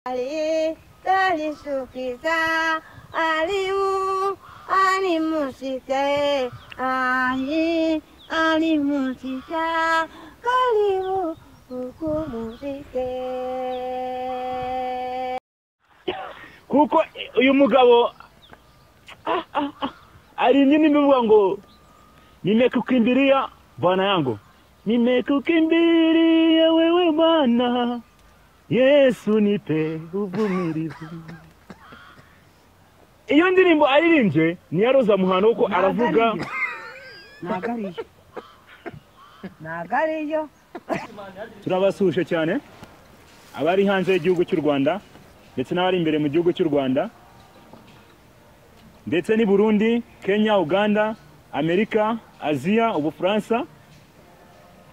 Ali talisukiza aliu ali musike ali musika kaliu kumusike kuko uyu mugabo ari nyine bivuga ngo nimekukimbilia bwana yangu nimekukimbilia wewe bwana Yesu nipe uvumilivu. Iyo ndirimbo aririmbye ni ya Rose Muhando uko aravuga nagariyo turabasuje cyane abari hanze y'igihugu cy'u Rwanda ndetse n'abari imbere mu gihugu cy'u Rwanda ndetse ni Burundi, Kenya, Uganda, Amerika, Aziya, Ubufaransa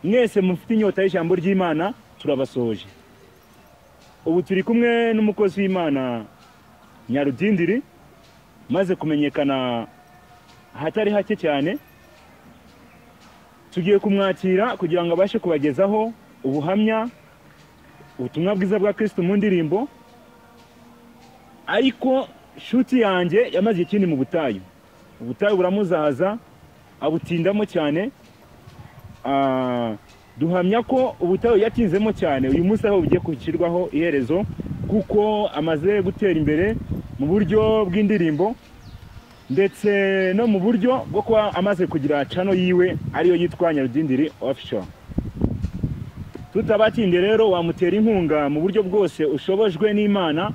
mwese mufite inyota y'ijambo ry'Imana turabasoje. Ubu turi kumwe n'umukozi w'Imana Nyarudindiri maze kumenyekana hatari hake cyane tugiye kumwakira kugira ngo abashe kubagezaho ubuhamya ubutumwa bwiza bwa Kristo mu ndirimbo ariko shuti yanjye yamaze ikindi mu ubutayu buramuzahaza abutindamo cyane duhamya ko ubutayu yatinzemo cyane uyu munsi aho bugiye kukirwaho iherezo kuko amaze gutera imbere mu buryo bw'indirimbo ndetse no mu buryo bwo kuba amaze kugira channel yiwe ariyo yitwa Nyarudindiri official. Tutabatinde rero wamutera inkunga mu buryo bwose ushobojwe n'Imana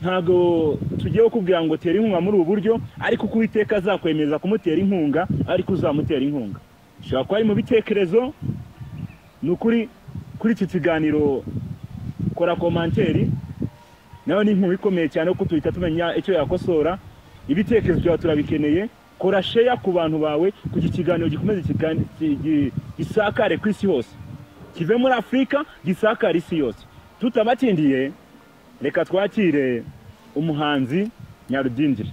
ntago tugiye kukubwira ngo tera inkunga muri ubu buryo ariko kuwiteka azakwemeza kumutera inkunga ariko uzamutera inkunga shaka kwari mu bitekerezo nukuri kuri iki kiganiro kora komanteri nayo ni nkuru ikomeye cyane ko tuhita tumenya icyo yakosora ibitekerezo byawe turabikeneye kora share ku bantu bawe kugira ikiganiro gikomeze gisakare ku isi hose kive muri Afrika gisakare isi yose. Tutabatindiye reka twakire umuhanzi Nyarudindiri.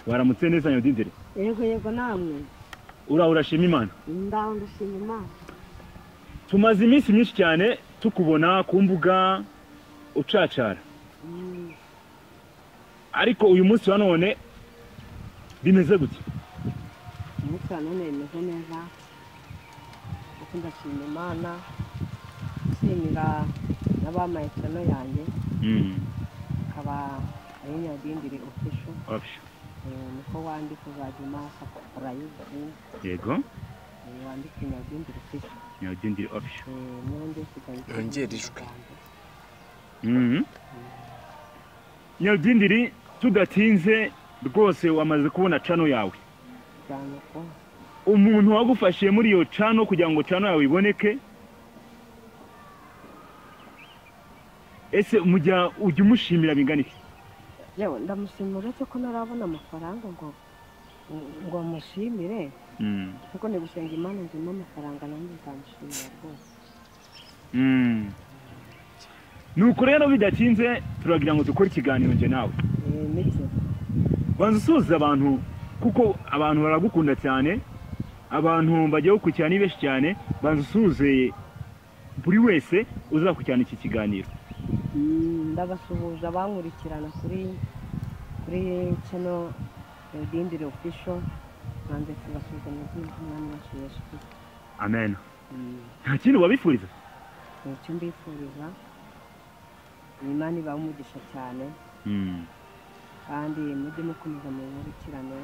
Waramutse neza Nyarudindiri? Yego namwe urashima Imana? Ndaho ndashima Imana. Tumaze iminsi myinshi cyane tukubona ku mbuga ucacara ariko uyu munsi wa none bimeze gute? Umunsi wa none bimeze neza kuko ndashima Imana nshimira n'abamaye channel yanjye akaba ari Nyarudindiri official niko wandika uzajya subscribe yego wandika Nyarudindiri official Nyarudindiri official yongerejwe Nyarudindiri tudatinze rwose wamaze kubona channel yawe umuntu wagufashiye muri iyo channel kugira ngo channel yawe iboneke ese ujya umushimira bingana iki? Yewe ndamushimira cyo ko narabona amafaranga ngo mushimire kuko ne gusenga Imana ndimo amafaranga nanjye nzamushimira rwose. Nuko rero bidatinze turagira ngo dukore ikiganiro nje nawe. Nibyo. Banza usuza abantu kuko abantu baragukunda cyane abantu bagiye gukurikirana benshi cyane banza usuze buri wese uzakurikirana iki kiganiro. Ndabasuhuza bankurikirana kuri channel Nyarudindiri official nanze kubasuhuza mu Imana yashimye. Amen. Nta kintu wabifuriza? Icyo mbifuriza Imana ibamugisha cyane kandi mujye mukomeza mu nkurikirane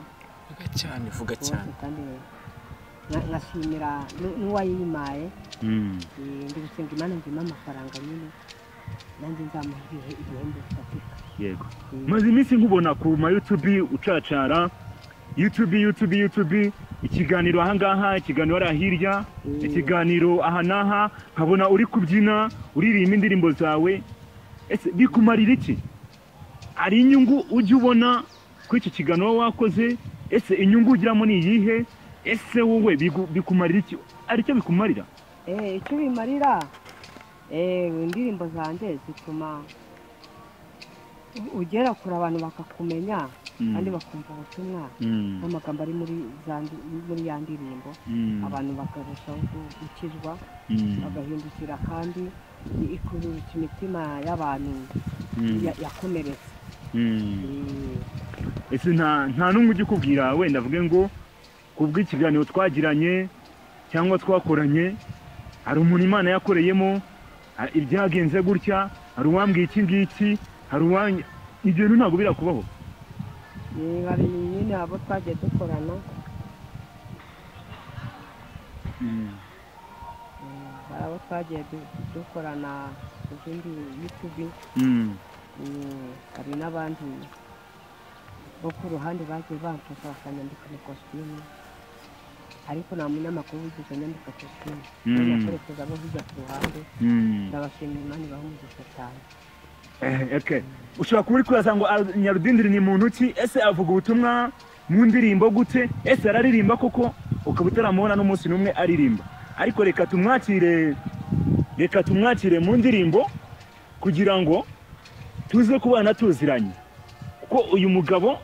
vuga cyane kandi ngashimira n'uwayimaye ndi gusenga Imana ndimo amafaranga nyine nanjye nzamuhiye ibihembo bifatika. Yego maze iminsi nkubona ku ma YouTube ucacara YouTube ikiganiro ahangaha ikiganiro ari hirya ikiganiro aha naha nkabona uri kubyina uririmba indirimbo zawe ese bikumarira iki? Ari inyungu ujye ubona kuri iki kiganiro wakoze ese inyungu ugiramo ni iyihe? Ese wowe bikumarira iki? Ari cyo bikumarira? Icyo bimarira indirimbo zanjye zituma ugera kuri abantu bakakumenya kandi bakumva ubutumwa n'amagambo ari muri ya ndirimbo abantu bakarushaho gukizwa bagahindukira kandi ikururutsa imitima y'abantu yakomeretse. Ese nta n'umwe ujya ukubwira wenda avuge ngo kubw'ikiganiro twagiranye cyangwa twakoranye hari umuntu Imana yakoreyemo ibyagenze gutya, hari uwambwiye iki ngiki, hari uwanya ibyo bintu ntabwo birakubaho? Hari nyine abo twagiye dukorana, hari abo twagiye dukorana ku zindi YouTube, hari n'abandi bo ku ruhande bagiye bamfasha bakanyandika na costume, ariko nta munyamakuru wigeze anyandika costume, nakoresheje abo hirya ku ruhande. Ndabashimira, Imana ibahe umugisha cyane. Okay. Ushobora kuba uri kwibaza ngo Nyarudindiri ni muntu ki? Ese avuga ubutumwa mu ndirimbo gute? Ese araririmba koko ukaba utaramubona n'umunsi n'umwe aririmba? Ariko reka tumwakire mu ndirimbo kugira ngo tuze kubana tuziranye, kuko uyu mugabo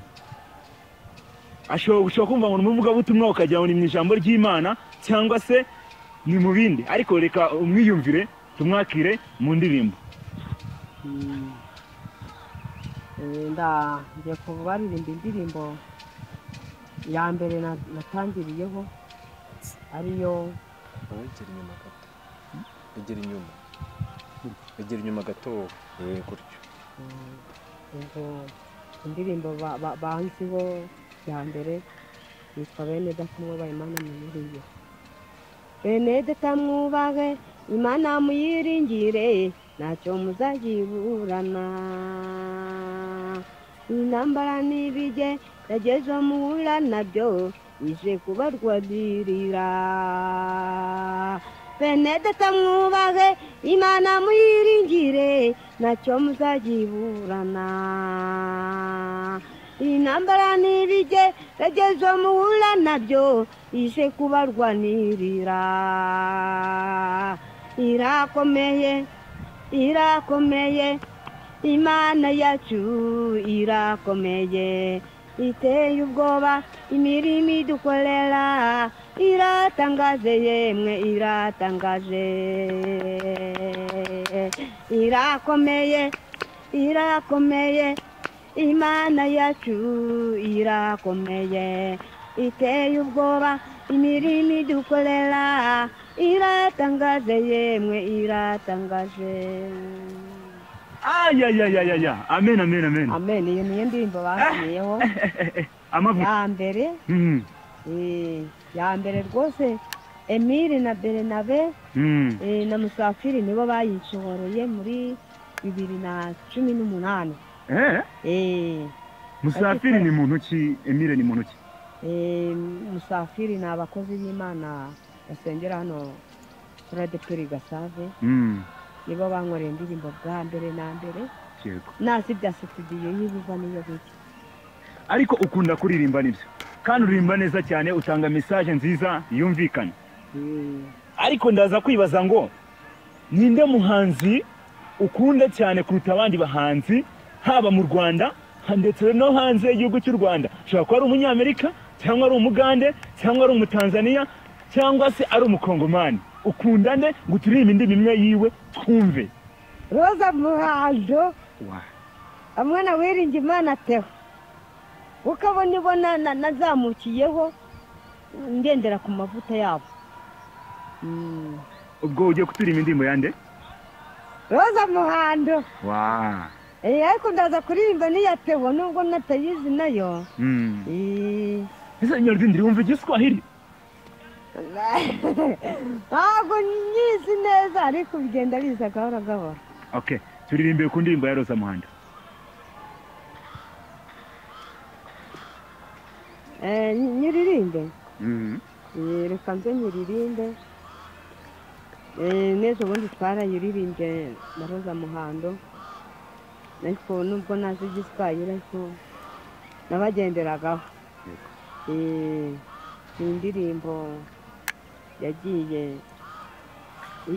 ashobora kumva ngo n'umuvuga butumwa ukajya ngo ni mu ijambo ry'Imana cyangwa se ni mu bindi, ariko reka umwiyumvire tumwakire mu ndirimbo. Ngiye kubaririmba indirimbo ya mbere natangiriyeho, ariyo egera inyuma gato gutyo. Indirimbo banziho ya mbere yitwa bene datamwubahe Imana muyiringire. Bene datamwubahe Imana muyiringire, ntacyo muzayiburana. Intambara n'ibige yageze muhura nabyo, ije kubarwanirira. Bene datamwubahe Imana muyiringire, ntacyo muzayiburana. Intambara n'ibige yageze muhura nabyo, ije kubarwanirira. Irakomeye, irakomeye, Imana yacu irakomeye, iteye ubwoba imirimo idukorera, iratangaje yemwe iratangaje. Irakomeye, irakomeye, Imana yacu irakomeye, iteye ubwoba imirimo idukorera, iratangaje yemwe iratangaje. Amen, amen, amen. Amen. Iyo niyo ndirimbo basiyeho ya mbere. Ya mbere rwose Emile na Bernabe na Musafiri nibo bayinshoreye muri 2018. Musafiri ni muntu ki? Emile ni muntu ki? Musafiri ni abakozi b'Imana basengera hano kuri Deperi Gasave. Nibo bankoreye indirimbo bwa mbere na mbere. Nasi bya studio yibiva niyo biki. Ariko ukunda kuririmba nibyo, kandi uririmba neza cyane, utanga message nziza yumvikana. Ariko ndaza kwibaza ngo ninde muhanzi ukunda cyane kuruta abandi bahanzi, haba mu Rwanda ndetse no hanze y'igihugu cy'u Rwanda? Ushobora kuba ari umunyamerika cyangwa ari umugande cyangwa ari umutanzania cyangwa se ari umukongomani. Ukunda nde ngo turirimbe indimi imwe yiwe twumve? Rose Muhando amwe na wiringi Imana Theo, ukabona ibona nazamukiyeho ngendera ku mavuta yabo. Ubwo ugiye kuturirimba indirimbo yande? Rose Muhando. Ariko ndaza kuririmba niya Theo nubwo natayizi nayo. Ese Nyarudindiri wumva Igiswahili? Ntabwo nyizi neza, ariko bigenda biza gahoro gahoro. Okay, turirimbe ku ndirimbo ya Rose Muhando. Nyiririmbe? Reka nze nyiririmbe. Neza ubundi twarayiririmbye na Rose Muhando, ariko nubwo nazi Igiswahili ariko nabagenderagaho. Indirimbo yagiye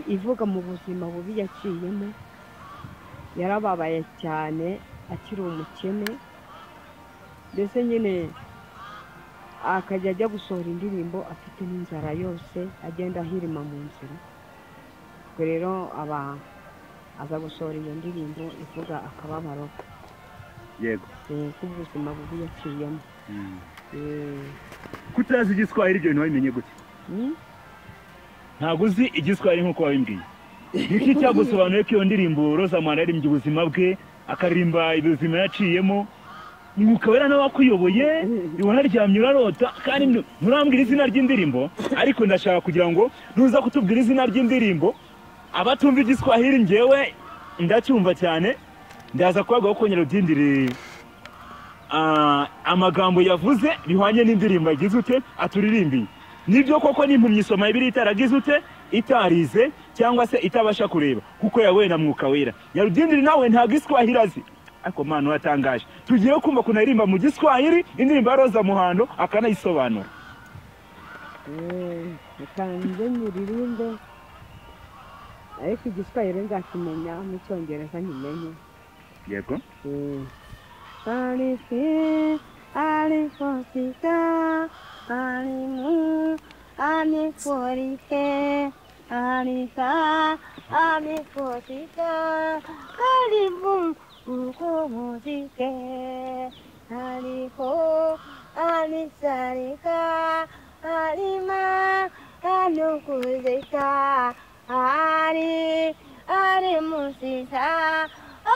ivuga mu buzima bubi yaciyemo, yarababaye cyane akiri umukene, mbese nyine akajya ajya gusohora indirimbo afite n'inzara yose, agenda ahirima mu nzira. Ubwo rero aza gusohora iyo ndirimbo ivuga akababaro yego k'ubuzima bubi yaciyemo. kutazi igiswahili ibyo bintu wabimenye gute? ntabwo uzi igiswahili nk'uko wabimbwiye. niki cyagusobanuye ko iyo ndirimbo Rose Muhando yaririmbye ubuzima bwe akaririmba ubuzima yaciyemo? Ukabera nawe wakuyoboye ubona ryamye urarota kandi nturambwira izina ry'indirimbo, ariko ndashaka kugira ngo ntuza kutubwira izina ry'indirimbo abatumva igiswahili njyewe ndacyumva cyane. Ndaza kubagaho ko Nyarudindiri amagambo yavuze bihwanye n'indirimbo yagize ute aturirimbiye. Nibyo koko n'impumyi isoma ibiri itaragize ute itarize cyangwa se itabasha kureba kuko yawe na mwuka wera. Nyarudindiri nawe nta giswahili azi, ariko mwana watangaje tugiye kumva kunaririmba mu giswahili indirimbo ya Rose Muhando akanayisobanura. Kandi nyiririmbe ariko igiswahili nzakimenya mu cyongereza nkimenye. Yego. Alifi alifosika alimu aliforike alika alifosika alimu ukumuzike aliko alisarika alima anukuzika ali musisa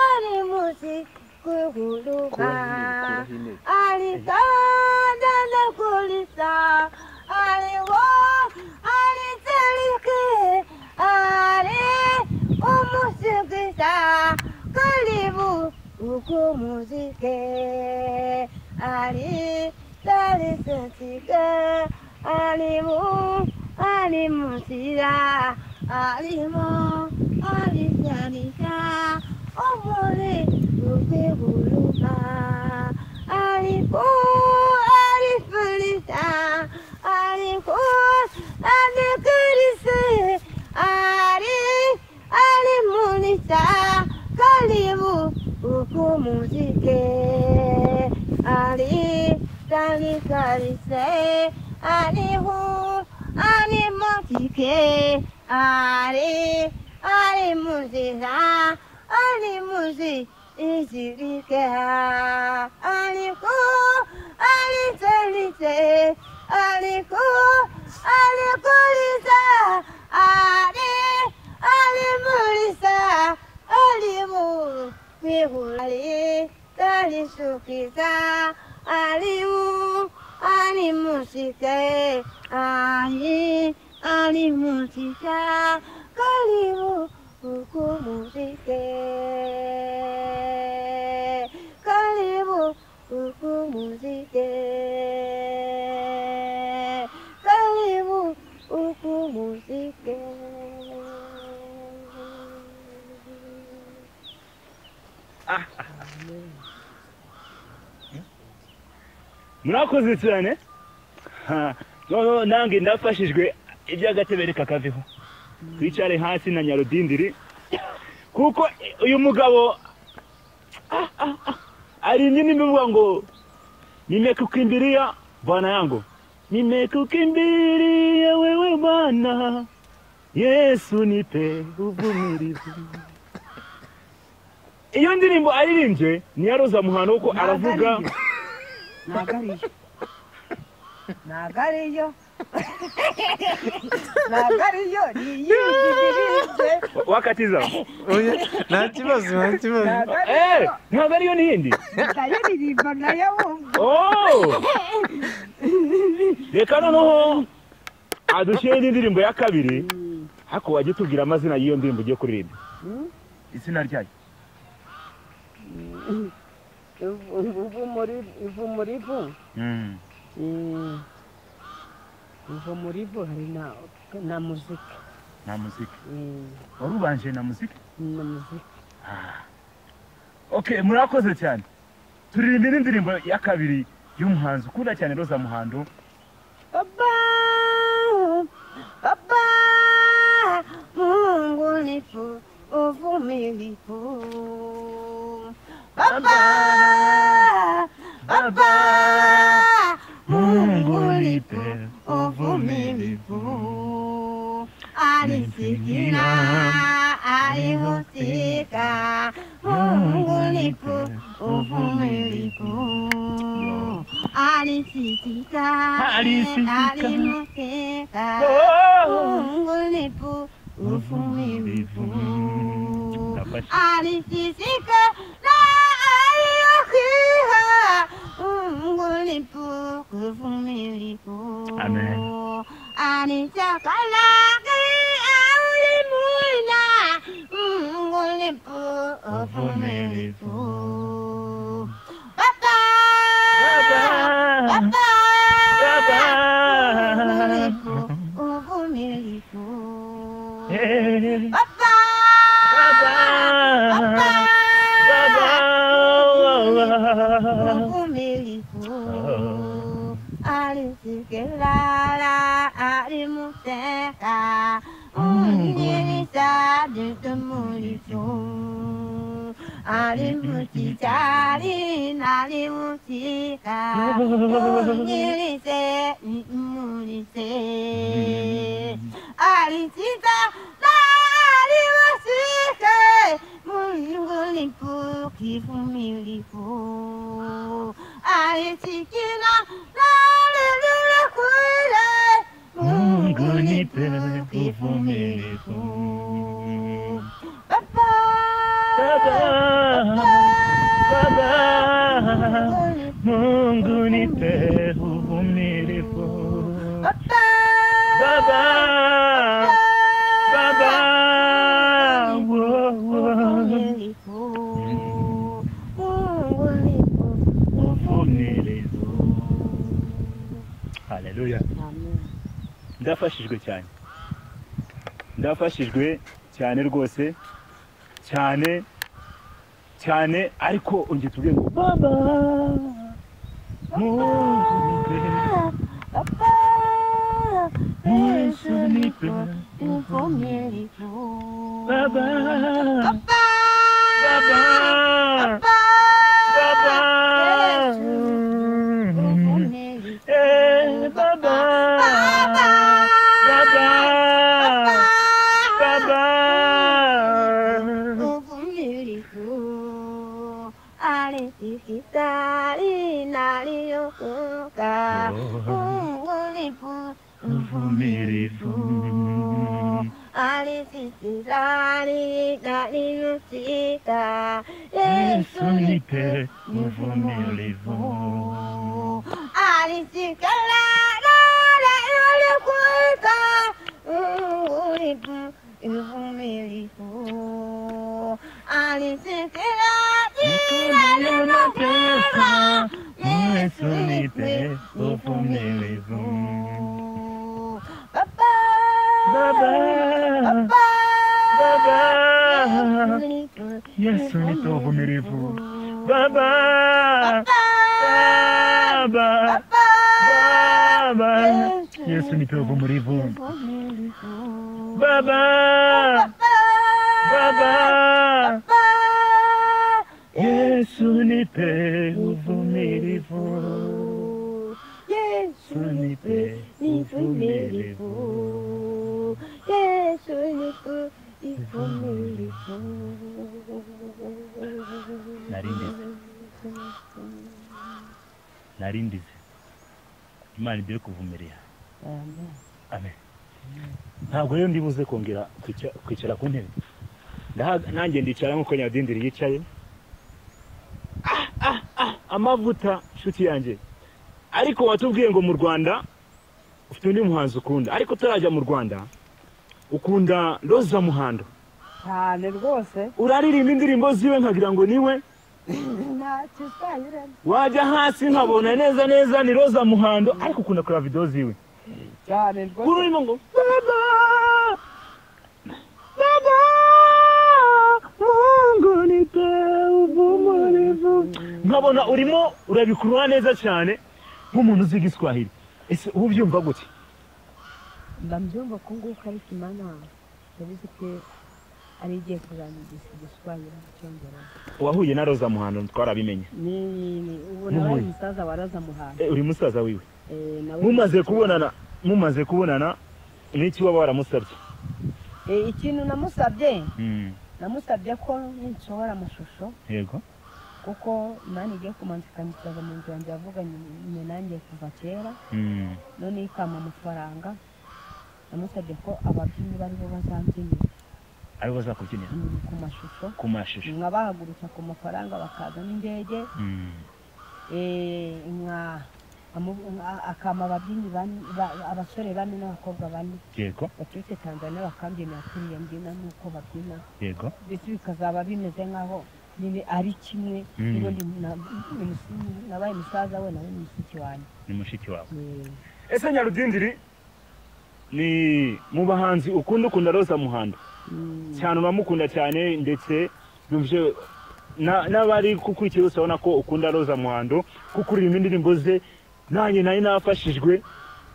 ali musikuluka alikanda nakulisa aliwo alisalike ali umusikisa karibu ukumuzike ali talisasike alimu alimusira alimo alisalika omole ukebuluka aliko alifulisa aliko anekerise alimunisa karibu ukumuzike ali talisarise alihu alimotike alimusisa alimusi isirike aliko aliselise aliko alikulisa alimulisa alimu mihuli talisukisa alimu alimusike alimusika kalimu ukumuzike karibu ukumuzike karibu ukumuzike. Murakoze cyane. No nange ndafashijwe iby'agatebere kakaveho. Twicare hasi na Nyarudindiri kuko uyu mugabo ari nini mvuga ngo nimekukimbilia bwana yangu, nimekukimbilia wewe Bwana Yesu, nipe uvumilivu. Iyo ndirimbo aririmbye ni ya Rose Muhando uko aravuga nagariyo nagariyo niyindi wakatiza nta kibazo nagariyo niyindi ndayiririmba nayo wumva. Reka noneho adushyire indirimbo ya kabiri, hako wajye tubwira amazina y'iyo ndirimbo ugiye kuririmba. Izina ryayo ivu muri vu hari na muzika. Na muzika. Warubanje na muzika? Na muzika. Okay, murakoze cyane. Turirimbira indirimbo ya kabiri y'umuhanzi ukunda cyane Rose Muhando. Baba Mungu nifu uvumilivu. Baba Mungu nifu uvumilivu. Alisikira alihusika uvumilivu alisisika alimuteka Mungu nipo uvumilivu alisisika na aliyokiha Mungu nipo uvumilivu anichakalaki aulimuna Mungu nipo uvumilivu Baba uvumilivu Baba uvumilivu alisikilala alimuteka undirisa dutumulivu alimutitali nalimutika undirise mulise alisita nalimusike Mungu nipo kivumilivu alisikina nalilule kwile Mungu nipo kivumilivu Baba Mungu nipe uvumilivu Baba Haleluya ndafashijwe cyane rwose cyane ariko unge tubwiye ngo baba Yesu nipe uvumilivu baba Alisikitali naliyokuka uvumilivu alisikitali naliyokuka Yesu nipe uvumilivu alisikitali naliyokuka uvumilivu alisikitali naliyokuka Yesu nipe uvumilivu Baba Yesu nipe uvumilivu Baba Yesu nipe uvumilivu Baba Yesu nipe uvumilivu Yesu nipe uvumilivu Yesu nipe uvumilivu narindize Imana igiye kuvumirira amen ntabwo rero ndibuze kongera kwicara ku ntebe nanjye ndicara nkuko Nyarudindiri yicaye amavuta nshuti yanjye ariko watubwiye ngo mu Rwanda ufite undi muhanzi ukunda ariko turajya mu Rwanda ukunda Rose Muhando cyane rwose uraririmba indirimbo ziwe nkagira ngo niwe ntacyo twayirana wajya hasi nkabona neza ni Rose Muhando ariko ukunda kureba video ziwe cyane rwose urimo ngo baba Mungu nipe uvumilivu nkabona urimo urabikurura neza cyane nk'umuntu uzi Igiswahili ese ubu byumva gute ndabyumva ko nguko ari Imana yabize ko ari igiye kuzanyigisha Igiswahili n'Icyongereza wahuye na Rose Muhando twarabimenye ni ubona ari musaza wa Rose Muhando uri musaza wiwe mumaze kubonana n'iki waba waramusabye ikintu namusabye namusabye ko nshobora amashusho yego kuko Imana igiye kumanzikanizaga mu nzu yanjye yavuganye nanjye kuva kera none ikama amafaranga namusabye ko ababyinnyi bari bo bazambyinira aribo bazakubyinira ku mashusho nkabahagurutsa ku mafaranga bakaza n'indege akama ababyinnyi abasore bane n'abakobwa bane yego baturutse Tanzania bakambyinira kuriya mbyina n'uko babyina yego ndetse bikazaba bimeze nk'aho nyine ari kimwe n'ubundi nabaye musaza we nawe ni mushiki wanjye ni mushiki wawe ese Nyarudindiri ni mu bahanzi ukunda Rose Muhando cyane uramukunda cyane ndetse numvye n'abari kukwikira usabona ko ukunda Rose Muhando kuko uri indirimbo ze nanjye nari nafashijwe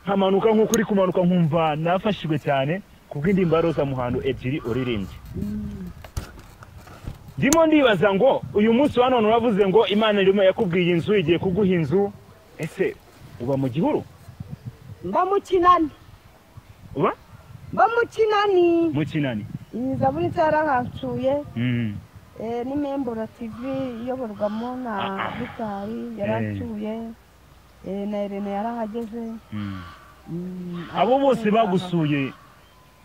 nkamanuka nk'uko uri kumanuka nkumva nafashijwe cyane kubw'indirimbo ya Rose Muhando ebyiri uririmbye ndimo ndibaza ngo uyu munsi wa none uravuze ngo Imana irimo yakubwiye inzu igiye kuguha inzu ese uba mu gihuru mba mu Kinani uba mba mu Kinani Zaburi zarahancuye n'imembura TV iyoborwamo na Bitari yarancuye na Irene yarahageze abo bose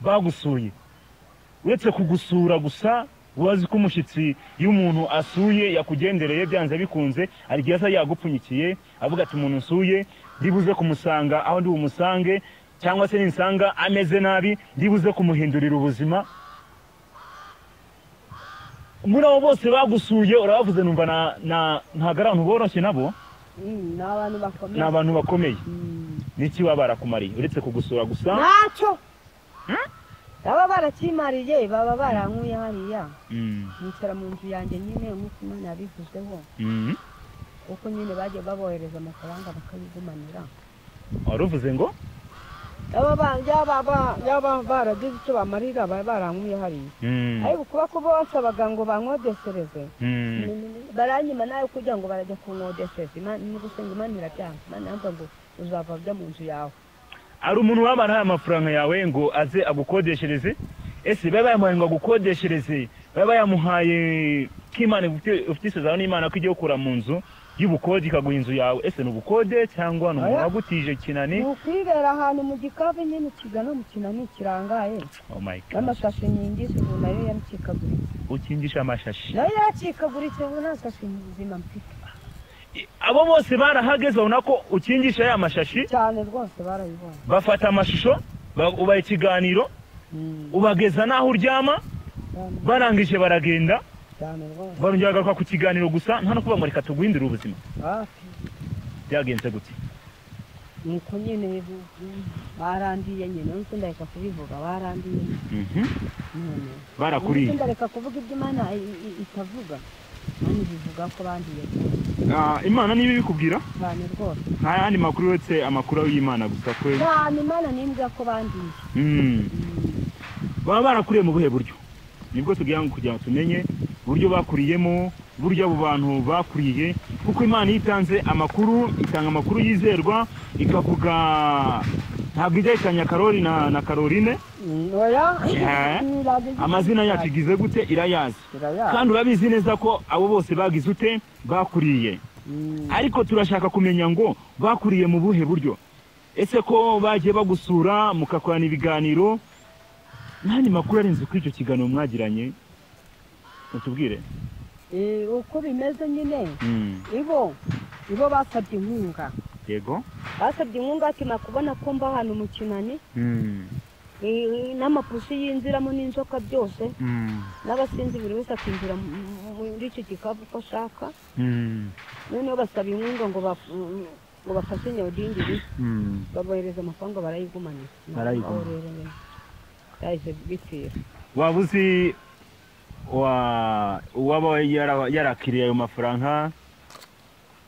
bagusuye uretse kugusura gusa ubazi ko umushyitsi y'umuntu asuye yakugendereye byanze bikunze ari gihe yagupfunyikiye avuga ati umuntu usuye ndibuze kumusanga aho ndi bumusange cyangwa se ninsanga ameze nabi ndibuze kumuhindurira ubuzima muri abo bose bagusuye urabavuze numva ntago ari abantu boroshye nabo ni abantu bakomeye n'iki baba barakumariye uretse kugusura gusa ntacyo baba barakimariye baba barankuye hariya nicara mu nzu yanjye nyine nk'uko Imana yabivuzeho kuko nyine bagiye babohereza amafaranga bakayigumanira waruvuze ngo yaba baragize icyo bamarira baba barankuye hariya ariko kuba ko basabaga ngo bankodesereze baranyima nawe kugira ngo barajya kunkodeseza ni gusenga Imana irabyanga Imana yamva ngo uzava bya mu nzu yawe ari umuntu wabaraye amafaranga yawe ngo aze agukodeshereze ese baba yamuhaye ngo agukodeshereze baba yamuhaye k'Imana ufite isezerano n'Imana ko igiye gukura mu nzu y'ubukode ikaguha inzu yawe ese ni ubukode cyangwa ni wagutije Kinani ni ukwibera ahantu mu gikave nyine kigana mu Kinani kirangaye n'amashashi nyingisha ubu nayo yaracikaguritse ukingisha amashashi nayo yaracikaguritse ubu nta shashi nzima mfite abo bose barahageze babona ko ukingisha ya mashashi cyane rwose barayibona bafata amashusho ubaye ikiganiro ubageza naho uryama barangije baragenda barongera bagaruka ku kiganiro gusa nta no kuba ngo reka tuguhindure ubuzima byagenze gute nuko nyine barandiye nyine nuko ndaheka kubivuga barandiye barakuriye ndaheka kuvuga ibyo Imana itavuga Imana bivuga ko bandiye Imana niba ibikubwira cyane rwose nta yandi makuru uretse amakuru y'Imana gusa kwe cyane Imana nimbwa ko bandiye baba barakuriye mu buhe buryo nibwo tugira ngo kugira ngo tumenye buryo bakuriyemo buryo abo bantu bakuriye kuko Imana yitanze amakuru itanga amakuru yizerwa ikavuga ntabwo ijyanye Karoli na Caroline amazina yacu igize gute irayazi kandi urabizi neza ko abo bose bagize ute bakuriye ariko turashaka kumenya ngo bakuriye mu buhe buryo ese ko bagiye bagusura mukakorana ibiganiro nani makuru arinze kuri icyo kiganiro mwagiranye utubwire uko bimeze nyine ibo basabye inkunga yego basabye inkunga ati nakubona ko mba hano mu Kinani n'amapusi yinziramo n'inzoka byose n'abasinzi buri wese akinjira muri icyo gikapu uko ashaka noneho basaba inkunga ngo bafashe Nyarudindiri babohereza amafaranga barayigumanira yahise bipfira waba uzi uwaba yarakiriye ayo mafaranga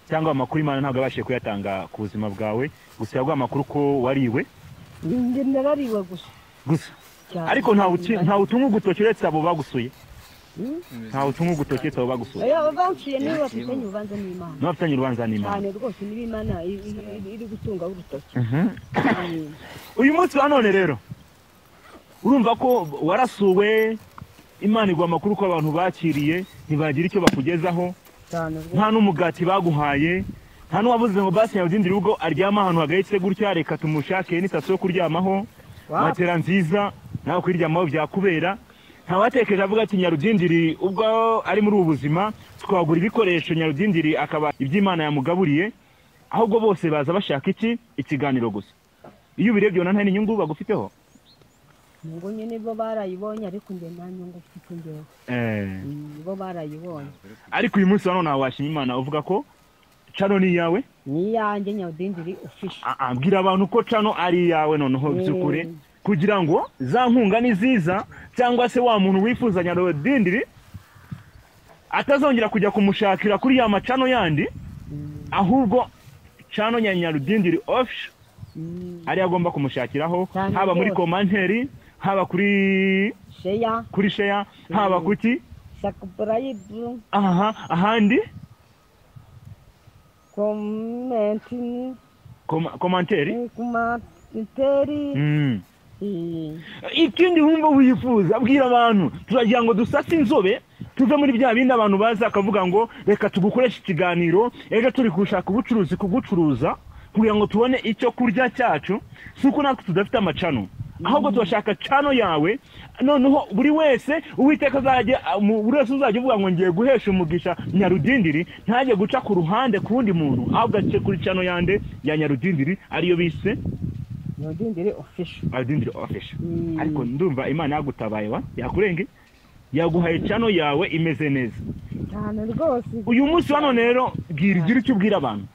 cyangwa amakuru Imana ntabwo abashije kuyatanga ku buzima bwawe gusa yaguha amakuru ko wariwe njye narariwe gusa ariko ntawe utunga ugutoki uretse abo bagusuye ntawe utunga ugutoki uretse abo bagusuye bansuye niba bafitanye urubanza n'Imana n'abafitanye urubanza n'Imana cyane rwose niba Imana iri gutunga urutoki uyu munsi wa none rero urumva ko warasuwe Imana iguha amakuru ko abantu bakiriye ntibagira icyo bakugezaho nta n'umugati baguhaye, nta n'uwavuze ngo basi Nyarudindiri ubwo aryama ahantu hagahitse gutya reka tumushake n'itatu yo kuryamaho, matera nziza nawe kuyiryamaho byakubera. Ntawatekereje avuga ati Nyarudindiri ubwo ari muri ubu buzima twagura ibikoresho Nyarudindiri akaba iby'Imana yamugaburiye, ahubwo bose baza bashaka iki? Ikiganiro gusa. Iyo ubirebye ubona nta n'inyungu bagufiteho. ngo nyine bo barayibonye ariko nge nta nyungu mfite ngewe. Bo barayibonye. Ariko uyu munsi none washimye Imana uvuga ko chano ni yawe? Ni yanjye Nyarudindiri official. Abwira abantu ko chano ari yawe noneho byukuri kugira ngo za nkunga ni ziza cyangwa se wa muntu wifuza Nyarudindiri atazongera kujya kumushakira kuri ya macano yandi, ahubwo chano ya Nyarudindiri official ari agomba kumushakiraho, haba muri komanteri, haba kuri share, haba kuki subscribe, ahandi komanteri. Ikindi wumva wifuza abwira abantu turagira ngo dusase inzobe tuve muri bya bindi abantu baza akavuga ngo reka tugukoresha ikiganiro ejo turi gushaka ubucuruzi kugucuruza kugira ngo tubone icyo kurya cyacu, suko natwe tudafite amacano, ahubwo turashaka cano yawe. Noneho buri wese Uwiteka azajya buri wese uzajya uvuga ngo ngiye guhesha umugisha Nyarudindiri, ntajye guca ku ruhande kundi muntu, ahubwo ace kuri cano yande ya Nyarudindiri ariyo bise Nyarudindiri official. Nyarudindiri official. Ariko ndumva Imana yagutabaye wa yakurenge yaguhaye cano yawe imeze neza cyane rwose. Uyu munsi wano rero gira icyo ubwira abantu,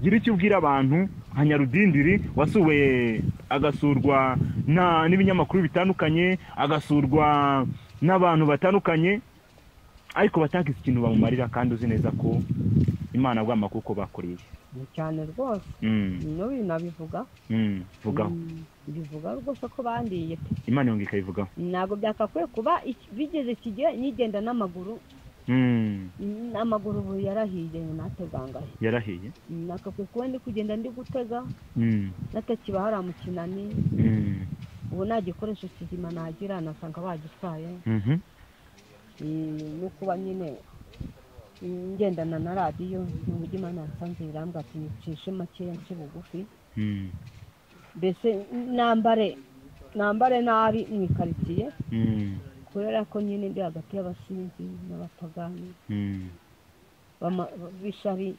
gira icyo ubwira abantu nka Nyarudindiri wasuwe agasurwa n'ibinyamakuru bitandukanye, agasurwa n'abantu batandukanye, ariko batagize ikintu bamumarira kandi uzi neza ko Imana bw'amakuru ko bakoreye cyane rwose. No binabivuga bivuga rwose ko bandiye Imana yongeye ikabivugaho. Ntabwo byakakwiye kuba bigeze kigiye nigenda n'amaguru. Amaguru ubu yarahiye nategangaye. Yarahiye. Nakakwiye kuba ndi kugenda ndi gutega natakiba hari amukinani. Ubu nta gikoresho kizima nagira nasanga bagitwaye. No kuba nyine ngendana na radiyo n'uburyo Imana yasanze irambwa ati nicishe makeya nce bugufi. Mbese nambare nabi mu ikaritsiye kubera ko nyine ndi hagati y'abasinzi n'abapagani bishari.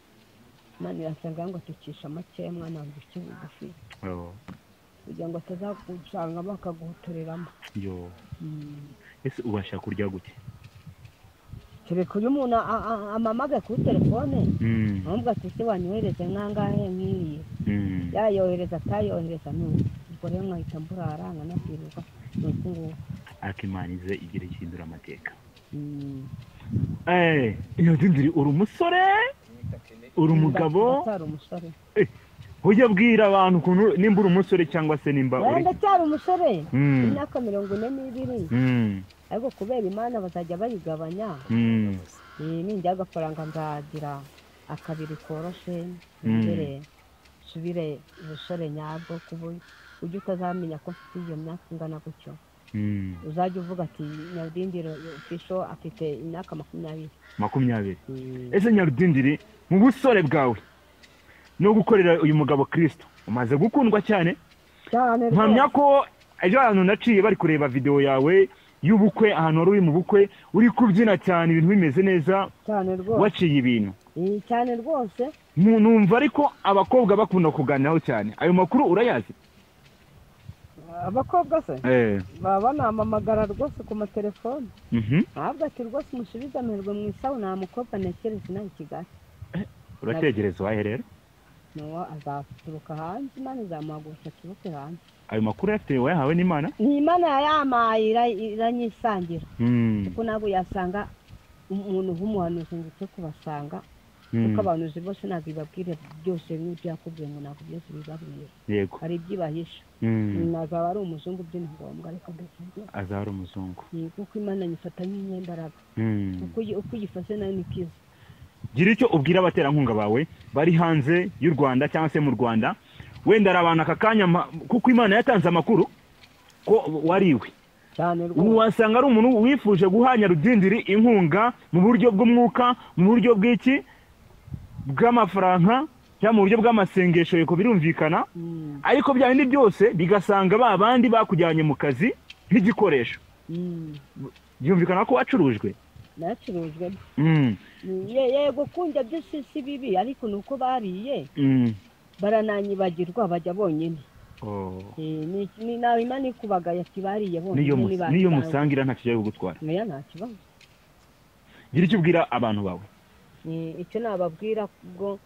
Imana irasanga ngo tucisha makeya mwana wanjye uce bugufi kugira ngo atazagucanga bakagutoreramo. Ese ubasha kurya gute? Kereka uyu muntu amamaga kuri telefone ahubwo ati se wanyohereza nkangahe nkiriye, yayohereza atayohereza ubwo rero nkahita mburara nkanabwirirwa nuko nguko. Akimanize igira ikindura amateka. Nyarudindiri uri umusore uri umugabo? Ndacyari umusore. Ujya bwira abantu ukuntu nimba uri umusore cyangwa se nimba uri? Ndacyari umusore, imyaka 42. Ariko kubera Imana bazajya bayigabanya. Ninjya agafaranga nzagira akabiri koroshe mbere subire ubusore nyabwo kubu ujye utazamenya ko mfite iyo myaka ingana gutyo. Uzajya uvuga ati Nyarudindiri official afite imyaka 20. Ese Nyarudindiri mu busore bwawe no gukorera uyu mugabo Kristo umaze gukundwa cyane? Mpamya ko ejo abantu naciye bari kureba video yawe y'ubukwe ahantu wari uri mu bukwe uri kubyina cyane ibintu bimeze neza cyane rwose. Waciye ibintu cyane rwose. Numva ariko abakobwa bakunda kuganiraho cyane, ayo makuru urayazi? Abakobwa se baba namamagara rwose ku matelefone. Ahubwo ati rwose musubiza amerwe mu isaho nta mukobwa nekereza nawe Kigali. Urategereza wahe rero? No azaturuka hanze, Imana izamuhagurutsa turuke hanze. Ayo makuru yafite wayahawe n'Imana? Ni Imana yayamaye iranyisangira. Kuko ntabwo yasanga umuntu nk'umuhanuzi ngo cyo kubasanga kuko abantu bose ntabwo ibabwire byose n'ibyo yakubwiye ngo ntabwo byose bibabwire. Yego. Hari ibyibahisha. Nazaba ari umuzungu by'ingombwa ariko ndetse azaba ari umuzungu. Kuko Imana nyifata nk'inyembaraga. Uko uyifashe nayo ni kiza. Gira icyo ubwira abaterankunga bawe bari hanze y'u Rwanda cyangwa se mu Rwanda, wenda ari abantu aka kanya kuko Imana yatanze amakuru ko wariwe cyane rwose. wasanga ari umuntu wifuje guha Nyarudindiri inkunga mu buryo bw'umwuka, mu buryo bw'iki bw'amafaranga cyangwa mu buryo bw'amasengesho, yego birumvikana. Ariko bya bindi byose bigasanga ba bandi bakujyanye mu kazi nk'igikoresho. Byumvikana ko wacurujwe. Nacurujwe. Yego kunda byose si bibi, ariko nuko bariye barananyibagirwa bajya bonyine. Ni nawe Imana ikubagaye ati bariye bonyine. Niyo musangira nta kigiye kugutwara. Nta kibazo. Gira icyo ubwira abantu bawe. Icyo nababwira ubwo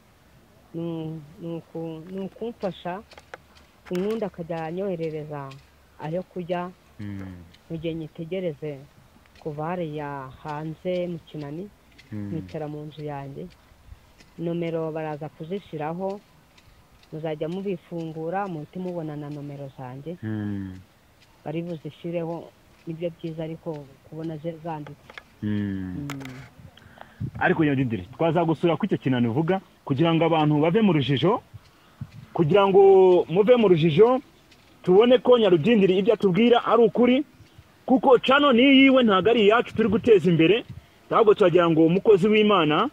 ni ukumfasha, unkunda akajya anyoherereza ayo kujya mu gihe nyitegereze kuva hariya hanze mu Kinani, nicara mu nzu yanjye. Nomero baraza kuzishyiraho, muzajya mubifungura muhite mubona na nomero zanjye bari buzishyireho. Nibyo byiza ariko kubona zanditse. Ariko Nyarudindiri twazagusura ku icyo Kinani uvuga kugira ngo abantu bave mu rujijo, kugira ngo muve mu rujijo, tubone ko Nyarudindiri ibyo atubwira ari ukuri, kuko cano ni yiwe ntabwo ari iyacu turi guteza imbere. Ntabwo twagira ngo umukozi w'Imana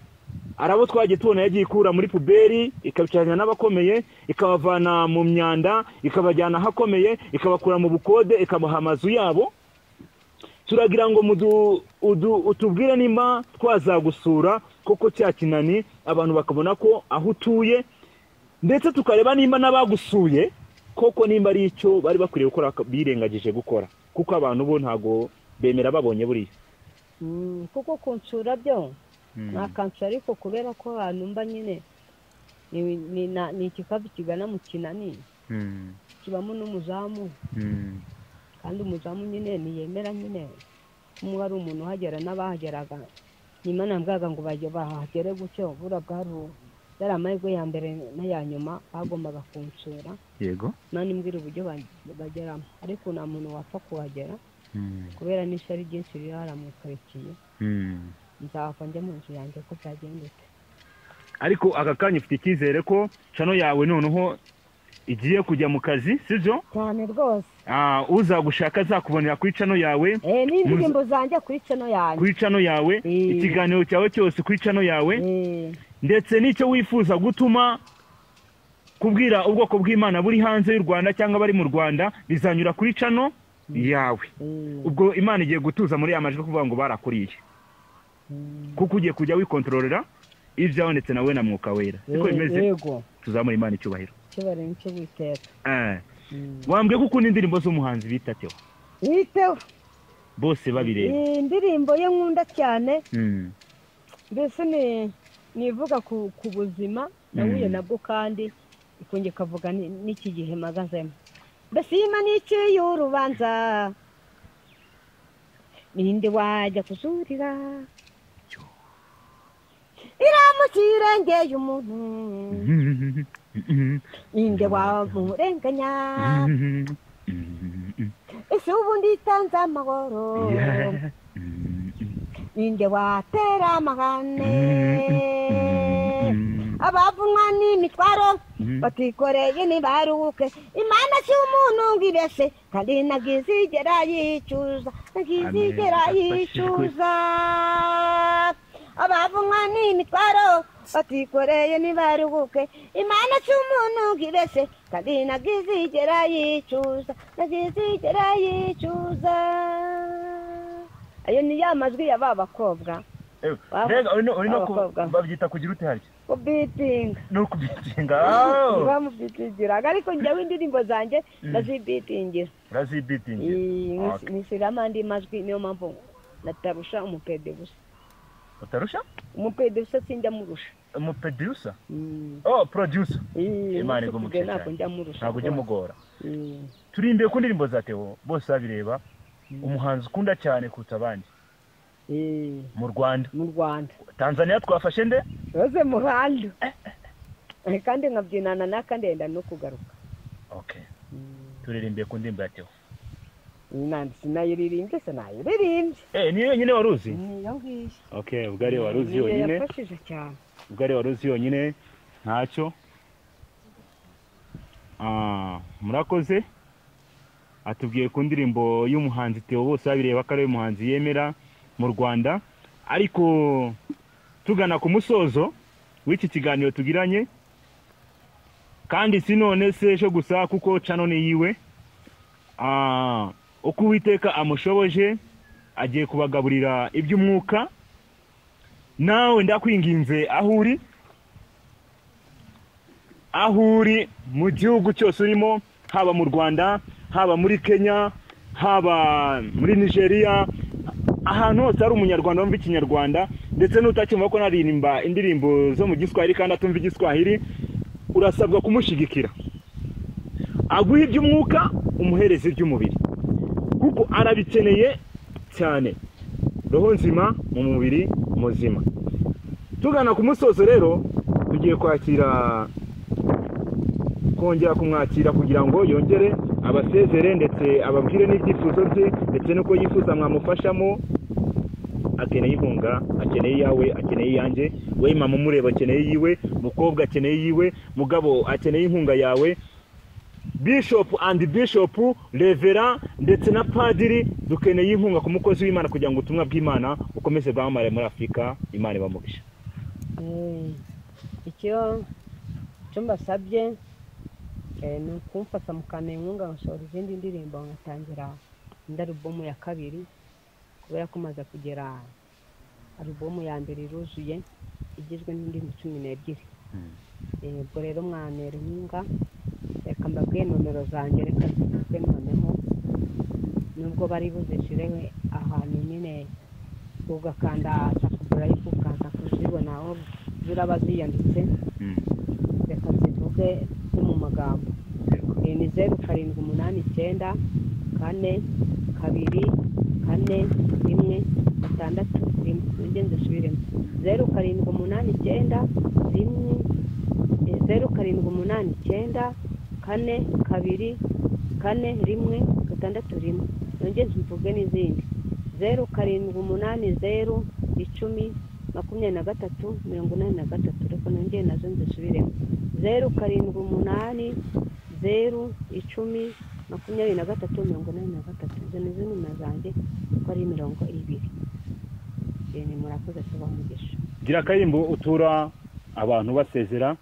arabo twagiye tubona yagiye ikura muri puberi ikabicarana n'abakomeye, ikabavana mu myanda ikabajyana ahakomeye, ikabakura mu bukode ikabaha amazu yabo. Turagira ngo utubwire nimba twazagusura koko cya Kinani, abantu bakabona ko aho utuye, ndetse tukareba nimba n'abagusuye koko nimba ari icyo bari bakwiriye gukora birengagije gukora, kuko abantu bo ntago bemera babonye buriya. Kuko kunsura byo nakansura, ariko kubera ko ahantu mba nyine ni ikikapu kigana mu Kinani, kibamo n'umuzamu, kandi umuzamu nyine niyemera nyine kumwe ari umuntu uhagera n'abahageraga. Nyuma nambwaga ngo bajye bahagere gutyo, bura bwari yari amahirwe ya mbere n'aya nyuma bagombaga kunsura. Yego Imana imbwira uburyo bageramo, ariko nta muntu wapfa kuhagera kubera n'ishyari ryinshi riri haramukarikiye. Nzapfa njya mu nzu yanjye ko byagendetse. Ariko aka kanya ufite icyizere ko cano yawe noneho igiye kujya mu kazi, sibyo? Cyane rwose. Uzagushaka azakubonera kuri cano yawe, n'indirimbo zanjye kuri cano yawe, ikiganiro cyawe cyose kuri cano yawe, ndetse n'icyo wifuza gutuma kubwira ubwoko bw'Imana buri hanze y'u Rwanda cyangwa bari mu Rwanda bizanyura kuri cano yawe. Ubwo Imana igiye gutuza muri amajwi kuvuga ngo barakuriye, kuko ugiye kujya wikontororera ibyawe ndetse nawe na Mwuka Wera. Siko bimeze? Tuzamura Imana icyubahiro. Nicyo witeka. Wambwiye ko ukunda indirimbo z'umuhanzi bita Theo. Bose babireba. Indirimbo ye nkunda cyane, mbese nivuga ku buzima nahuye nabwo, kandi ikongera ikavuga n'iki gihe mpagazemo. Mbese Imana iciye urubanza, ninde wajya kuzurira iramukirengeye umuntu, ninde wamurenganya, ese ubundi itanze amahoro, ninde watera amahane, abavunwa n'imitwaro batikoreye ntibaruhuke. Imana si umuntu ngo ibese, kandi ntagizigera yicuza, abavunwa n'imitwaro batikoreye ntibaruhuke. Imana si umuntu ngo ibese, kandi ntagizigera yicuza. Ayo ni ya majwi ya ba bakobwa. Babyita kugira ute harya? Kubitinga. No kubitinga. Bamubitingira, ariko njyewe indirimbo zanjye ndazibitingira. Nishyiramo andi majwi, niyo mpamvu natarusha umupede gusa. Utarusha? Umupede gusa sinjya murusha. Umuproducer? Producer. Imana igumuke cyane. Ntabwo ujya mugora. Turirimbe ku ndirimbo za Theo, bose babireba. Umuhanzi ukunda cyane kuruta abandi mu Rwanda. Tanzania twafashe nde? Rose Muhando. Kandi nkabyinana n'akandi yenda no kugaruka. Turirimbe ku ndirimbo ya Theo. Sinayiririmbye se nayiririmbye. Niyo nyine waruzi? Niyo ngiyo. Ubwo ari waruzi yonyine. Yafashije cyane. Ubwo ari waruzi yonyine ntacyo. Murakoze. atubwiye ku ndirimbo y'umuhanzi Theo bose babireba ko ari umuhanzi yemera mu Rwanda. Ariko tugana ku musozo w'iki kiganiro tugiranye, kandi sinone sejo gusa kuko channel ni yiwe, uko Uwiteka amushoboje agiye kubagaburira iby'umwuka. Nawe ndakwinginze aho uri mu gihugu cyose urimo, haba mu Rwanda, haba muri Kenya, haba muri Nigeria, ahantu hose ari umunyarwanda wumva ikinyarwanda, ndetse n'utakimva ko naririmba indirimbo zo mu Giswahili kandi atumva Igiswahili, urasabwa kumushigikira. Aguha iby'umwuka, umuhereza iby'umubiri, kuko arabikeneye cyane. Roho nzima mu mubiri muzima. Tugana ku musozo rero, tugiye kongera kumwakira kugira ngo yongere abasezere ndetse ababwire n'ibyifuzo bye, ndetse nuko yifuza mwamufashamo. Akeneye inkunga, akeneye yawe, akeneye yanjye, we mama mureba akeneye yiwe, mukobwa akeneye yiwe, mugabo akeneye inkunga yawe, bishop and bishop, revera ndetse na padiri, dukeneye inkunga ku mukozi w'Imana kugira ngo ubutumwa bw'Imana bukomeze bwamamare muri Afrika. Imana ibamugisha. Icyo mbasabye ni ukumfasha mukantera inkunga nkasohora izindi ndirimbo, ngatangira alubumu ya kabiri, kubera ko maze kugera alubumu ya mbere iruzuye igizwe n'indirimbo 12. Ubwo rero mwantera inkunga, reka mbabwiye nomero zanjye, reka zivuge noneho, nubwo bari buzishireho ahantu nyine ugakanda subscribe ukaza kuzibona aho ziraba ziyanditse. Reka zivuge mu magambo. Ni 0789 4 2 4 1 6 ngenze subiremo 0789 0789 4 2 4 1 6 ngenze mvuge n'izindi 0780 10 23 83. Reka nongeye nazo nzisubiremo 0780 10 23 83. Izo ni nimero zanjye ko ari 20. Ni murakoze tubamugisha. Gira akaririmbo utura abantu basezera,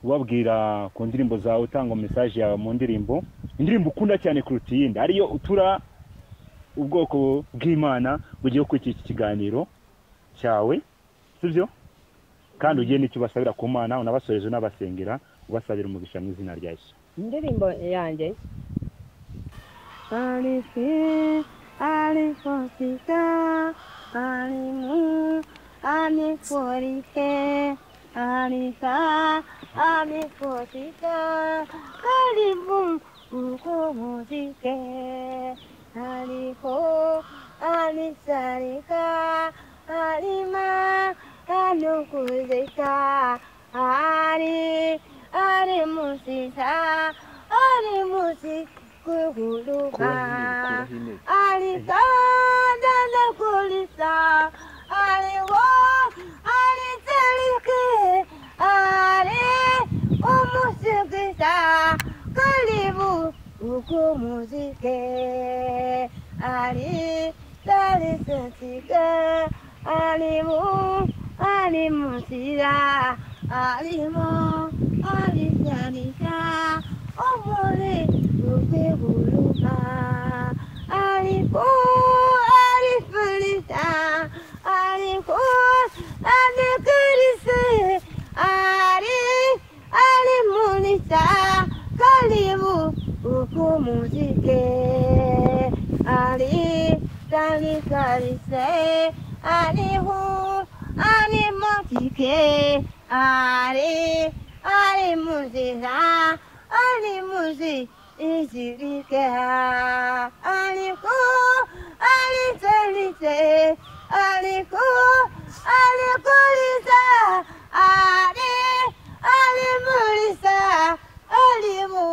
ubabwira ku ndirimbo zawe, utanga message yawe mu ndirimbo ukunda cyane kuruta iyindi, ariyo utura ubwoko bw'Imana bugiye kwiki iki kiganiro cyawe, sibyo? Kandi ugiye n'icyo basabira ku Mana, unabasoreje n'abasengera, ubasabira umugisha mu izina rya Yesu. Indirimbo yanjye alifosika alimu aliforike alika alifosika alimu ukumuzike aliko alisarika alima alukuzika alimusisa alimusika kuhuluka alikanda nakulisa aliwo alitelike umusikisa kalibu ukumuzike alisalisasike alimu alimusira alimu alisalika omole ukehuluka aliku alifulisa aliku alikirise alimulisa kalibu ukumuzike alisalisalise alihu alimutike alimusisa alimusi isirike aliku aliselise aliku alikulisa alimulisa alimu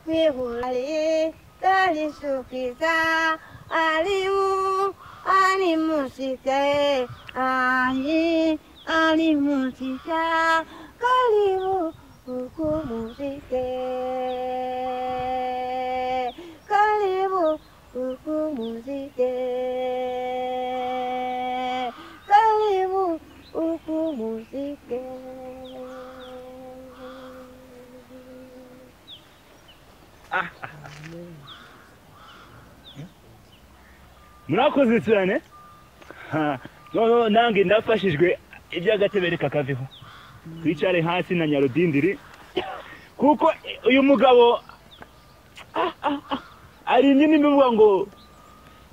mihuli alisukisa alimu alimusike alimusika kalimu ukumuzike kalimu murakoze cyane. No nange ndafashijwe iby'agatebere kakaveho. Twicare hasi na Nyarudindiri kuko uyu mugabo ari nyine bivuga ngo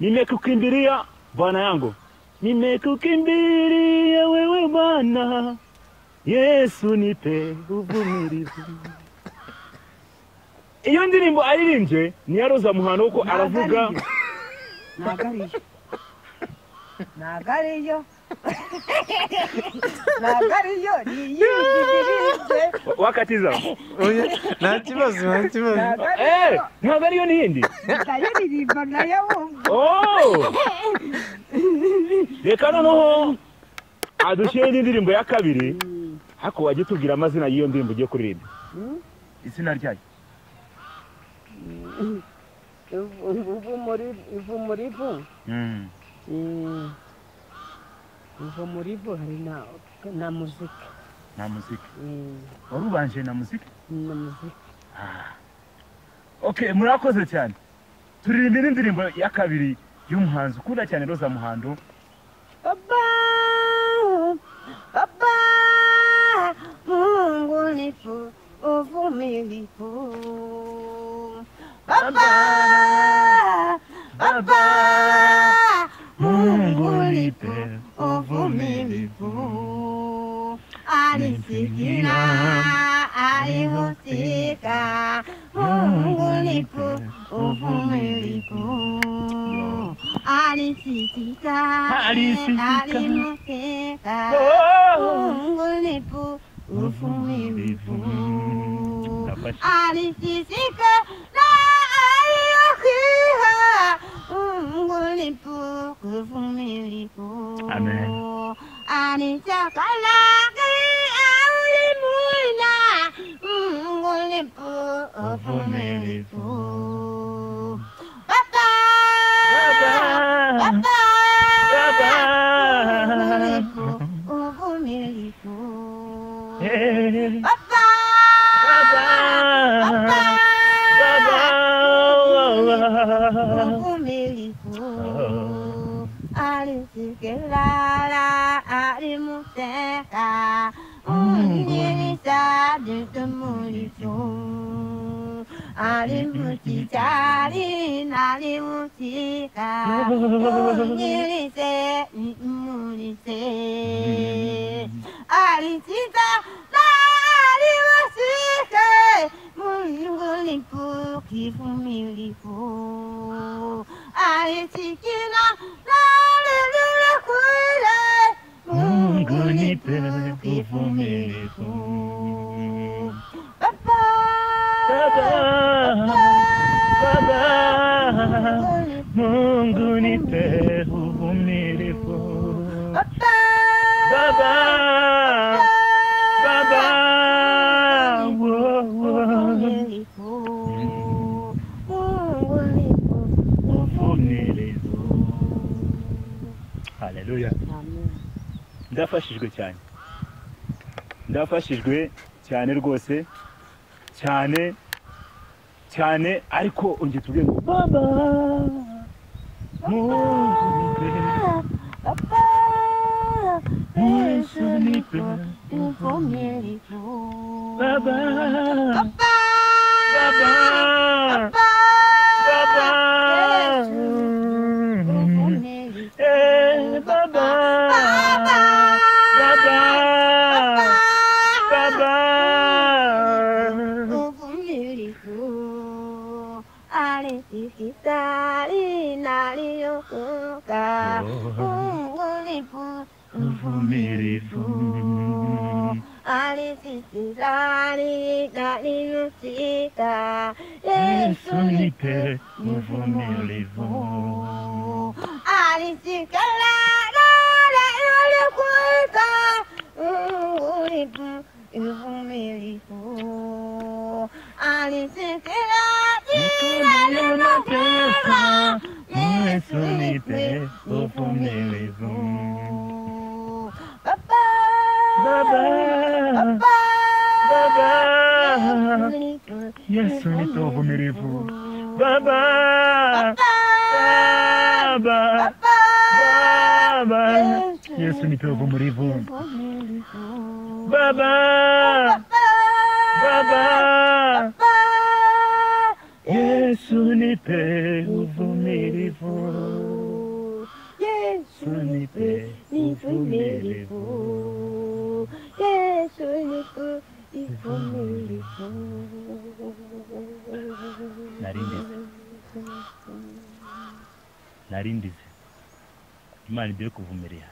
nimekukimbilia bwana yangu, nimekukimbilia wewe Bwana Yesu, nipe uvumilivu. Iyo ndirimbo aririmbye ni ya Rose Muhando uko aravuga nagariyo wakatiza oya nta kibazo nagariyo ni hindi aririmba nayo reka noneho adushyire indirimbo ya kabiri hako wajye tubwira amazina y'iyo ndirimbo ugiye kuririmba izina ryayo. uvu muri vu hari na muzika. Na muzika warubanje na muzika. Okay, murakoze cyane. Turirimbira indirimbo ya kabiri y'umuhanzi ukunda cyane Rose Muhando. Baba Mungu nipo uvumilivu. Baba Mungu nipo uvumilivu. Alisikia alihusika. Mungu nipo uvumilivu. Alisikia alihusika. Mungu nipo uvumilivu. Alisikia na alihusika. Mungu nipo uvumilivu. Amen. Anichakalaki aulimuna. Mungu nipo uvumilivu. Baba nipo uvumilivu. Uvumilivu. Alisikia alimuseka. Unyirisha ditumulivu. Alimusijali nalimusika. Unyirise nitumulize. Alisita na alimusika. Mungu nipo kivumilivu. Alisikina na lelule kwele. Mungu nipo kivumilivu. Baba Mungu nipe uvumilivu. Baba Haleluya. Ndafashijwe cyane rwose cyane ariko unge tubwiye ngo baba Yesu nipe uvumilivu. Baba Alisikitari naliyokuka. Mungu nipo uvumilivu. Alisikitari naliyokuka. Yesu nipe uvumilivu. Alisikitari naliyokuka. Mungu nipo uvumilivu. Alisikitari naliyokuka. Yesu nipe uvumilivu. Baba Yesu nipe uvumilivu. Baba, Baba, Baba, Yesu nipe uvumilivu. Baba, Baba, Yesu nipe uvumilivu. Yesu nipe uvumilivu. Yesu nipe uvumilivu. Narindize. Imana igiye kuvumirira.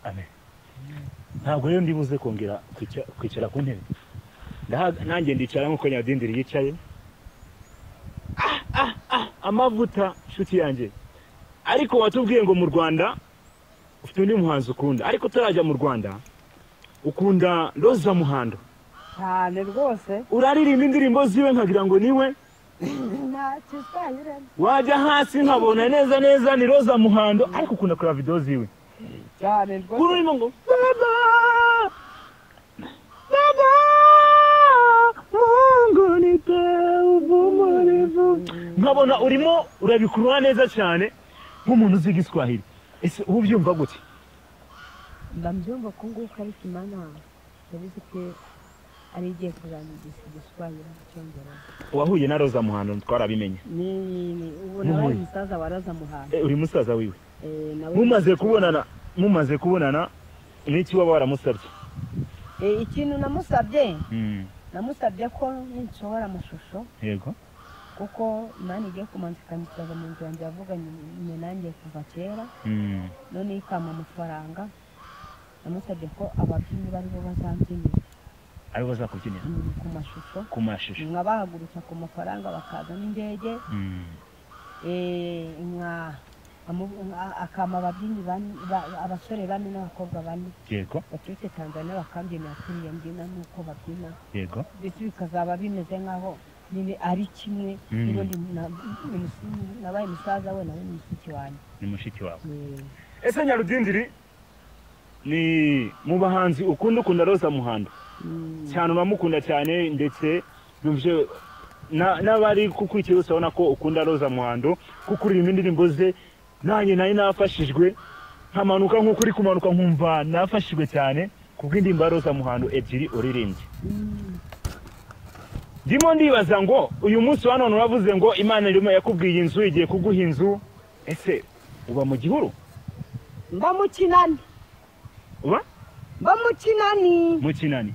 Amen. Ntabwo rero ndibuze kongera kwicara ku ntebe. Nanjye ndicara nkuko Nyarudindiri yicaye. Amavuta nshuti yanjye. Ariko watubwiye ngo mu Rwanda ufite undi muhanzi ukunda, ariko turajya mu Rwanda ukunda Rose Muhando. Cyane rwose. Uraririmba indirimbo ziwe nkagira ngo niwe. Wajya hasi nkabona neza neza ni Rose Muhando, ariko ukunda kora video ziwe. Cyane rwose. Kurimo ngo Baba, Baba, Mungu nipe uvumilivu. Nkabona urimo urabikurura neza cyane nk'umuntu uzi Igiswahili. Ese ubu byumva gute? Ndabyumva ko nguko ari Imana yabize ko ari igiye kuzanyigisha Igiswahili n'Icyongereza. Wahuye na Rose Muhando twarabimenye. Ni ubu nawe musaza wa Rose Muhando. Uri musaza wiwe. Nawe mumaze kubonana n'iki waba waramusabye? Ikintu namusabye. Namusabye ko nshobora amashusho. Yego. Kuko Imana igiye kumanzikaniza mu nzu yanjye yavuganye nanjye kuva kera. None ikama amafaranga. Namusabye ko ababyinnyi bari bo bazambyinira. Ari bazakubyinira ku mashusho. Nkabahagurutsa ku mafaranga bakaza n'indege. Akama ababyinnyi abasore bane n'abakobwa bane. Yego. Baturutse Tanzania bakambyinira kuriya mbyina nuko babyina. Yego. Ndetse bikazaba bimeze nk'aho niba ari kimwe. Nabaye musaza we nawe ni mushiki wanjye. Ni mushiki wawe. Ese Nyarudindiri ni mu bahanzi ukunda Rose Muhando. Cyane uramukunda cyane, ndetse bumvye n'abari kukurikira usabona ko ukunda Rose Muhando kuko uririmba indirimbo ze. Nanjye nayi nafashijwe nkamanuka nkuko uri kumanuka nkumva nafashijwe cyane kubw'indirimbo ya Rose Muhando ebyiri uririmbye. Ndimo ndibaza ngo uyu munsi wa none uravuze ngo Imana irimo yakubwiye inzu igiye kuguha inzu. Ese uba mu gihuru? Mba mu Kinani. Uba? Mba mu Kinani. Mu Kinani.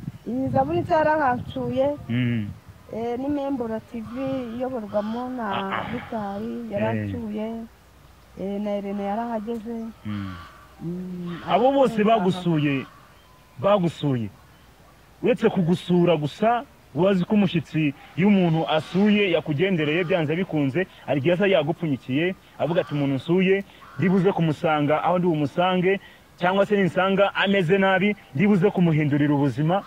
Zaburi zarahacuye. Ni Membura TV iyoborwamo na Bitari yaracuye. Na Irene yarahageze. Abo bose bagusuye uretse kugusura gusa, wazi ko umushyitsi y'umuntu asuye yakugendereye byanze bikunze ari gihe yagupfunyikiye avuga ati umuntu nsuye ndibuze kumusanga aho ndi umusange, cyangwa se ninsanga ameze nabi ndibuze kumuhindurira ubuzima.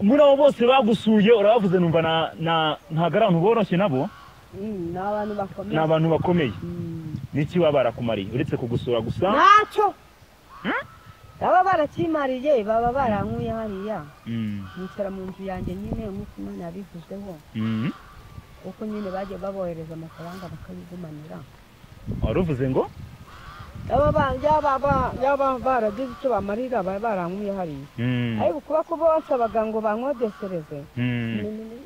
Muri abo bose bagusuye urabavuze numva ntago ari abantu boroshye nabo. Ni abantu bakomeye. Niki baba barakumariye uretse kugusura gusa? Ntacyo. Baba barakimariye, baba barankuye hariya. Nicara mu nzu yanjye nyine nk'uko Imana yabivuzeho. Uko nyine bagiye babohereza amafaranga bakabigumanira. Waruvuze ngo? Yaba baragize icyo bamarira baba barankuye hariya. Ariko kuba ko bose abagango bankodesereze.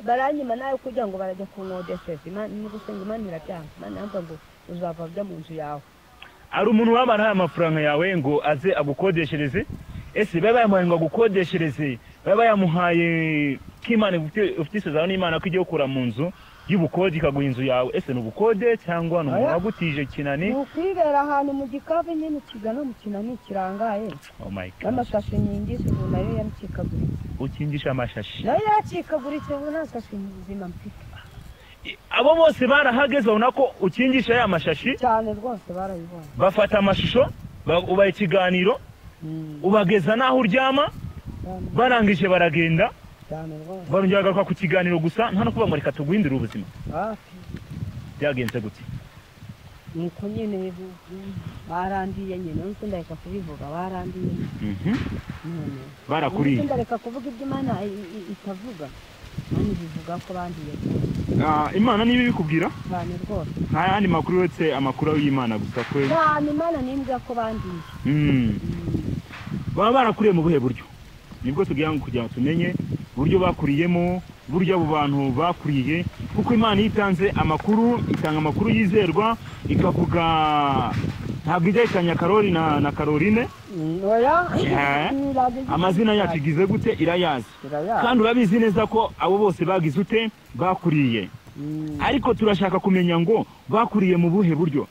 Baranyima nawe kugira ngo barajya kunkodeseza. Ni gusenga Imana irabyanga. Imana yamba ngo uzava bya mu nzu yawe. Ari umuntu wabana amafaranga yawe ngo aze agukodeshereze? Ese baba yamuhaye ngo agukodeshereze? Baba yamuhaye k'Imana ufite isezerano n'Imana ko igiye gukura mu nzu y'ubukode ikaguha inzu yawe? Ese ni ubukode cyangwa ni umuntu wagutije Kinani? Ukwibera ahantu mu gikave nyine kigana mu Kinani kirangaye. Oh my God. N'amashashi nyingize ubu nayo yaracikaguritse. Ukingisha amashashi? Nayo yaracikaguritse ubu nta sashi nzima mfite. Abo bose barahageze ubona ko ukingisha ya mashashi? Cyane rwose barayibona. Bafata amashusho ubaye ikiganiro ubageza naho uryama barangije baragenda. Barongera bagaruka ku kiganiro gusa nta no kuvuga ngo reka tuguhindure ubuzima. Byagenze gute? nuko nyine barandiye nyine none ndareka kubivuga barandiye none barakuriye ndareka kuvuga ibyo Imana itavuga none bivuga ko bandiye Imana niba ibikubwira cyane rwose nta yandi makuru uretse amakuru y'Imana gusa kwe cyane Imana nimbwira ko bandiye baba barakuriye mu buhe buryo nibwo tugira ngo kugira ngo tumenye uburyo bakuriyemo buryo abo bantu bakuriye kuko Imana yitanze amakuru itanga amakuru yizerwa ikavuga ntabwo ijyanye Karoli na Caroline amazina yacu igize gute irayazi kandi urabizi neza ko abo bose bagize ute bakuriye ariko turashaka kumenya ngo bakuriye mu buhe buryo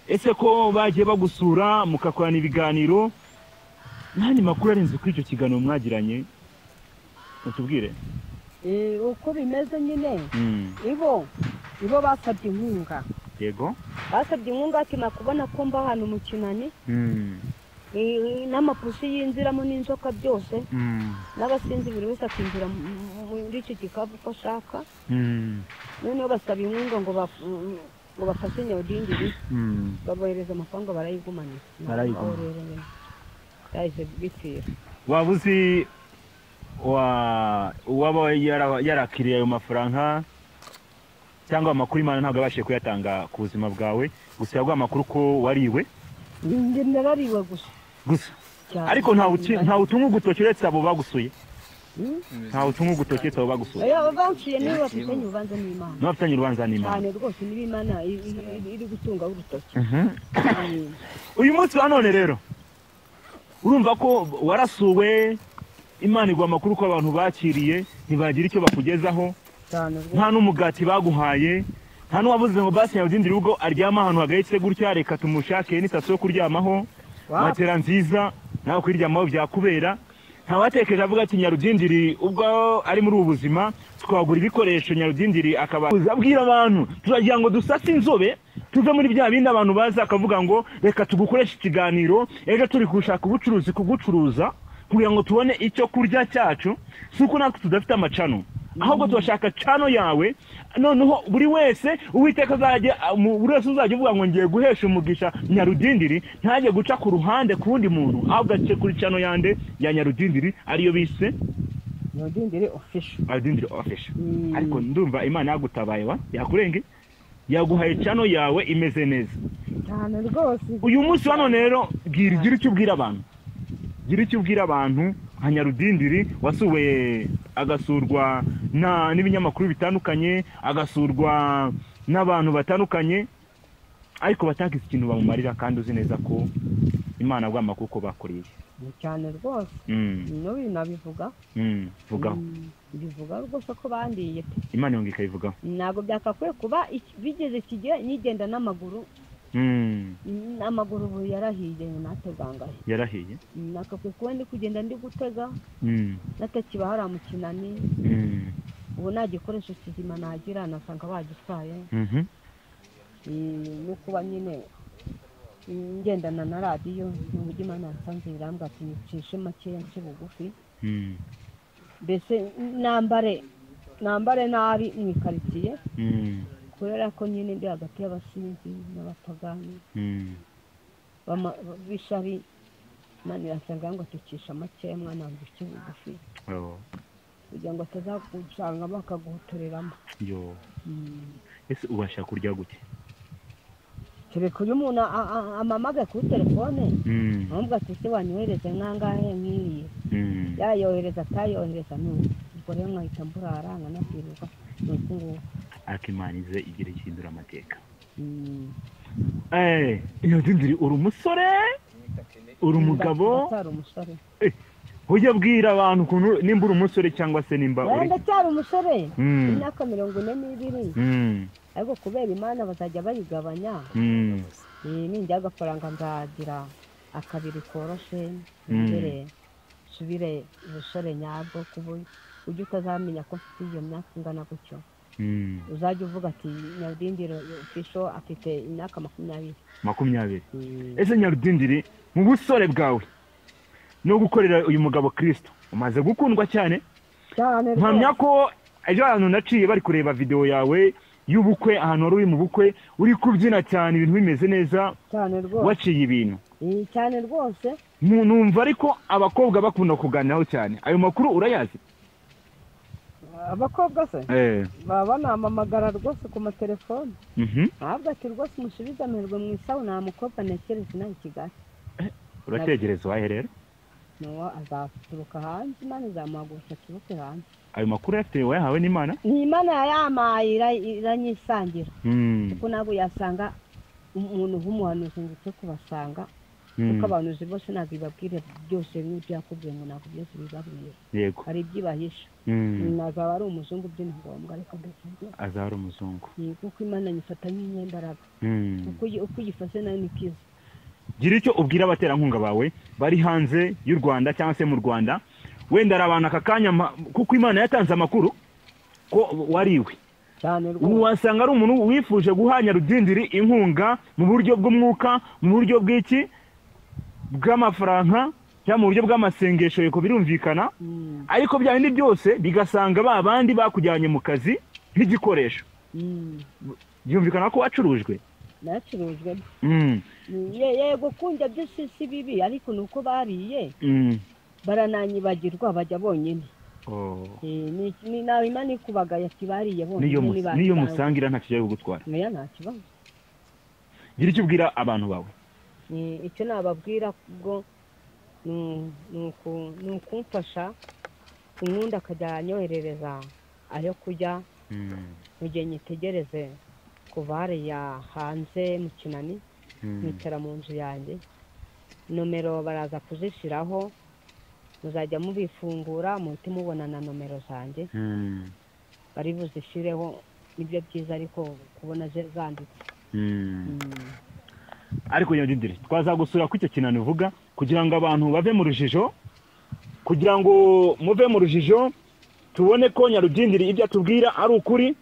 ese ko bagiye bagusura mukakorana ibiganiro nani makuru arinze kuri icyo kiganiro mwagiranye utubwire uko bimeze nyine ibo basabye inkunga yego basabye inkunga akina kubona ko mba hano mu kinani n'amapusi yinjiramo n'inzoka byose n'abasinzi buri wese akinjira muri icyo gikapu uko ashaka noneho basaba inkunga ngo bafashe Nyarudindiri babohereza amafaranga barayigumanira yahise bipfira waba uzi uwaba yarakiriye ayo mafaranga cyangwa amakuru Imana ntabwo abashije kuyatanga ku buzima bwawe gusa yaguha amakuru ko wariwe narariwe gusa ariko ntawe utunga ugutoki uretse abo bagusuye ntawe utunga ugutoki uretse abo bagusuye bansuye niba bafitanye urubanza n'Imana n'abafitanye urubanza n'Imana cyane rwose niba Imana iri gutunga urutoki uyu munsi wa none rero urumva ko warasuwe Imana igwa amakuru ko abantu bakiriye ntibagira icyo bakugezaho nta n'umugati baguhaye nta n'uwabuze ngo basi Nyarudindiri ubwo aryama ahantu hagahitse gutya reka tumushake n'itatu yo kuryamaho matera nziza nawe kwiryamaho byakubera ntawatekereje avuga ati Nyarudindiri ubwo ari muri ubu buzima twagura ibikoresho Nyarudindiri akaba abwira abantu turagira ngo dusase inzobe tuve muri bya bindi abantu baza akavuga ngo reka tugukoreshe ikiganiro ejo turi gushaka ubucuruzi kugucuruza kugira ngo tubone icyo kurya cyacu suko natwe tudafite amacano ahubwo turashaka cano yawe noneho buri wese Uwiteka azajya buri wese uzajya uvuga ngo ngiye guhesha umugisha Nyarudindiri ntajye guca ku ruhande kundi muntu ahubwo ace kuri cano yande ya Nyarudindiri ariyo bise Nyarudindiri official ariko ndumva Imana yagutabaye yakurenge yaguhaye cano yawe imeze neza cyane rwose uyu munsi wa none rero gira icyo ubwira abantu nka Nyarudindiri wasuwe agasurwa n'ibinyamakuru bitandukanye agasurwa n'abantu batandukanye ariko batagize ikintu bamumarira kandi uzi neza ko Imana agwa amakuru ko bakuriye cyane rwose no binabivuga bivuga rwose ko bandiye Imana yongeye ikabivugaho ntabwo byakakwiye kuba bigeze ikigihe nigenda n'amaguru amaguru ubu yarahiye nategangaye yarahiye nakakwiye kuba ndi kugenda ndi gutega natakiba hari mu kinani ubu nta gikoresho kizima nagira nasanga bagitwaye no kuba nyine ngendana na radiyo mu buryo Imana yasanze irambwa ati nicishe makeya nce bugufi mbese nambare nabi mu ikaritsiye kubera ko nyine ndi hagati y'abasinzi n'abapagani bishari Imana irasanga ngo tucisha makeya mwana wanjye uce bugufi kugira ngo atazagucanga bakagutoreramo ese ubasha kurya gute kereka uyu muntu amamaga kuri telefone ahubwo ati se wanyohereza nkangahe nk'iriye yayohereza atayohereza ubwo rero nkahita mburara nkanabwirirwa nuko nguko ariko Imana ize igira ikindura amateka Nyarudindiri uri umusore uri umugabo ujya bwira abantu ukuntu nimba uri umusore cyangwa se nimba ndacyari umusore imyaka 42 ariko kubera Imana bazajya bayigabanya ninjya agafaranga nzagira akabiri koroshe mbere subire ubusore nyabwo ujye utazamenya ko mfite iyo myaka ingana gutyo uzajya uvuga ati Nyarudindiri official afite imyaka 20 ese Nyarudindiri mu busore bwawe no gukorera uyu mugabo Kristo umaze gukundwa cyane mpamya ko ejo abantu naciye bari kureba video yawe y'ubukwe ahantu wari uri mu bukwe uri kubyina cyane ibintu bimeze neza cyane rwose waciye ibintu cyane rwose numva ariko abakobwa bakunda kuganiraho cyane ayo makuru urayazi abakobwa se baba banamamagara rwose ku matelefone ntabwo ati rwose musubize amerwe mu isaho nta mukobwa ntekereza inaha i Kigali urategereza uwahe rero no azaturuka hanze imana izamuhagurutsa aturuke hanze ayo makuru yafite wayahawe n'Imana ni Imana yayamaye iranyisangira kuko ntabwo yasanga umuntu nk'umuhanuzi ngo uce kubasanga kuko abanuzi bose ntabwo ibabwire byose n'ibyo yakubwiye ngo ntabwo byose bibabwira yego hari ibyibahisha azaba ari umuzungu by'ingombwa ariko ndetse azaba ari umuzungu kuko Imana nyifata nk'inyembaraga uko uyifashe nayo ni kiza gira icyo ubwira abaterankunga bawe bari hanze y'u Rwanda cyangwa se mu Rwanda wenda arabana aka kanya kuko Imana yatanze amakuru ko wariwe cyane rwose wasanga ari umuntu wifuje guha Nyarudindiri inkunga mu buryo bw'umwuka mu buryo bw'iki bw'amafaranga cyangwa mu buryo bw'amasengesho yego birumvikana ariko bya bindi byose bigasanga ba bandi bakujyanye mu kazi nk'igikoresho byumvikana ko wacurujwe nacurujwe yego kunda byose si bibi ariko nuko bariye barananyibagirwa bajya bonyine ni nawe Imana ikubagaye ati bariye bonyine niyo musangira nta kigiye kugutwara nta kibazo gira icyo ubwira abantu bawe icyo nababwira ubwo ni ukumfasha unkunda akajya anyoherereza ayo kujya mu gihe nyitegereze kuva hariya hanze mu Kinani nicara mu nzu yanjye nomero baraza kuzishyiraho muzajya mubifungura muhite mubona na nomero zanjye bari buzishyireho nibyo byiza ariko kubona zanditse ariko Nyarudindiri twazagusura ku icyo Kinani uvuga kugira ngo abantu bave mu rujijo kugira ngo muve mu rujijo tubone ko Nyarudindiri ibyo atubwira ari ukuri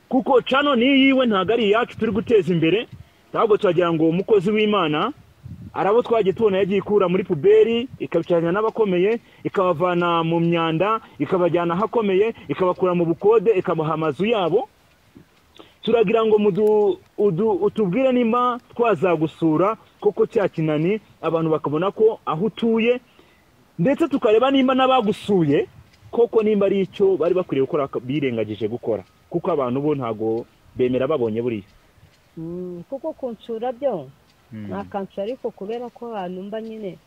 kuko cano ni yiwe ntabwo ari iyacu turi guteza imbere ntabwo twagira ngo umukozi w'Imana arabo twagiye tubona yagiye ikura muri puberi ikabicaranya n'abakomeye ikabavana mu myanda ikabajyana ahakomeye ikabakura mu bukode ikabaha amazu yabo turagira ngo utubwire nimba twazagusura koko cya Kinani abantu bakabona ko aho utuye ndetse tukareba nimba n'abagusuye koko nimba ari icyo bari bakwiriye gukora birengagije gukora kuko abantu bo ntago bemera babonye buriya kuko kunsura byo nakansura ariko kubera ko abantu mba nyine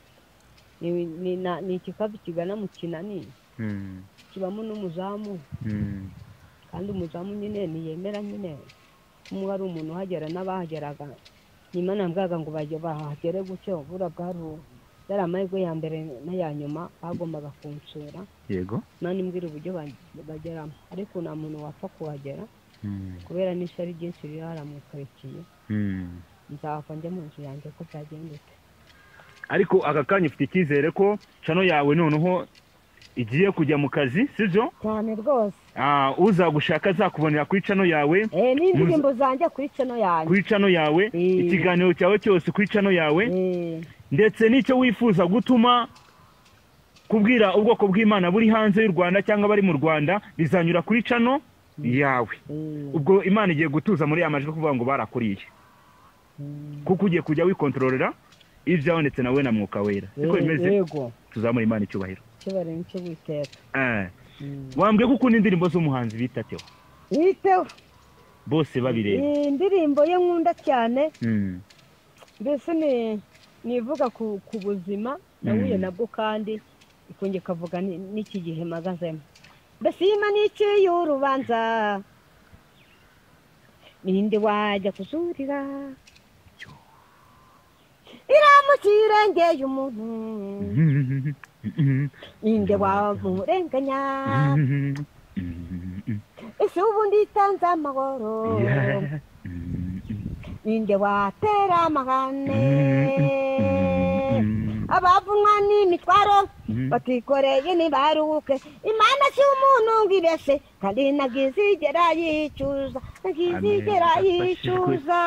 ni ikikapu kigana mu Kinani kibamo n'umuzamu kandi umuzamu nyine niyemera nyine umwe ari umuntu uhagera n'abahageraga Imana mbwaga ngo bajye bahagere gutyo bura bwari yari amahirwe ya mbere n'aya nyuma bagombaga kunsura yego Imana imbwira uburyo bageramo ariko nta muntu wapfa kuhagera kubera n'ishyari ryinshi riri haramukarikiye nzapfa njya mu nzu yanjye ko byagendetse ariko aka kanya ufite icyizere ko cano yawe noneho igiye kujya mu kazi sibyo cyane rwose uzagushaka azakubonera kuri cano yawe n'indirimbo zanjye kuri cano yawe ikiganiro cyawe cyose kuri cano yawe ndetse n'icyo wifuza gutuma kubwira ubwoko bw'Imana buri hanze y'u Rwanda cyangwa bari mu Rwanda bizanyura kuri cano yawe ubwo Imana igiye gutuza muri amajwi kuvuga ngo barakuriye kuko ugiye kujya wikontororera ibyawe ndetse nawe na mwuka wera siko bimeze tuzamura Imana icyubahiro nicyo witeka wambwiye ko ukunda indirimbo z'umuhanzi bita Theo bose babireba indirimbo ye nkunda cyane mbese nivuga ku buzima nahuye nabwo kandi ikongera ikavuga n'iki gihe mpagazemo mbese Imana iciye urubanza ninde wajya kuzurira iramukirengeye umuntu ninde wamurenganya ese ubundi itanze amahoro ninde watera amahane abavunwa n'imitwaro batikoreye ntibaruhuke Imana si umuntu ngo ibeshe kandi ntagizigera yicuza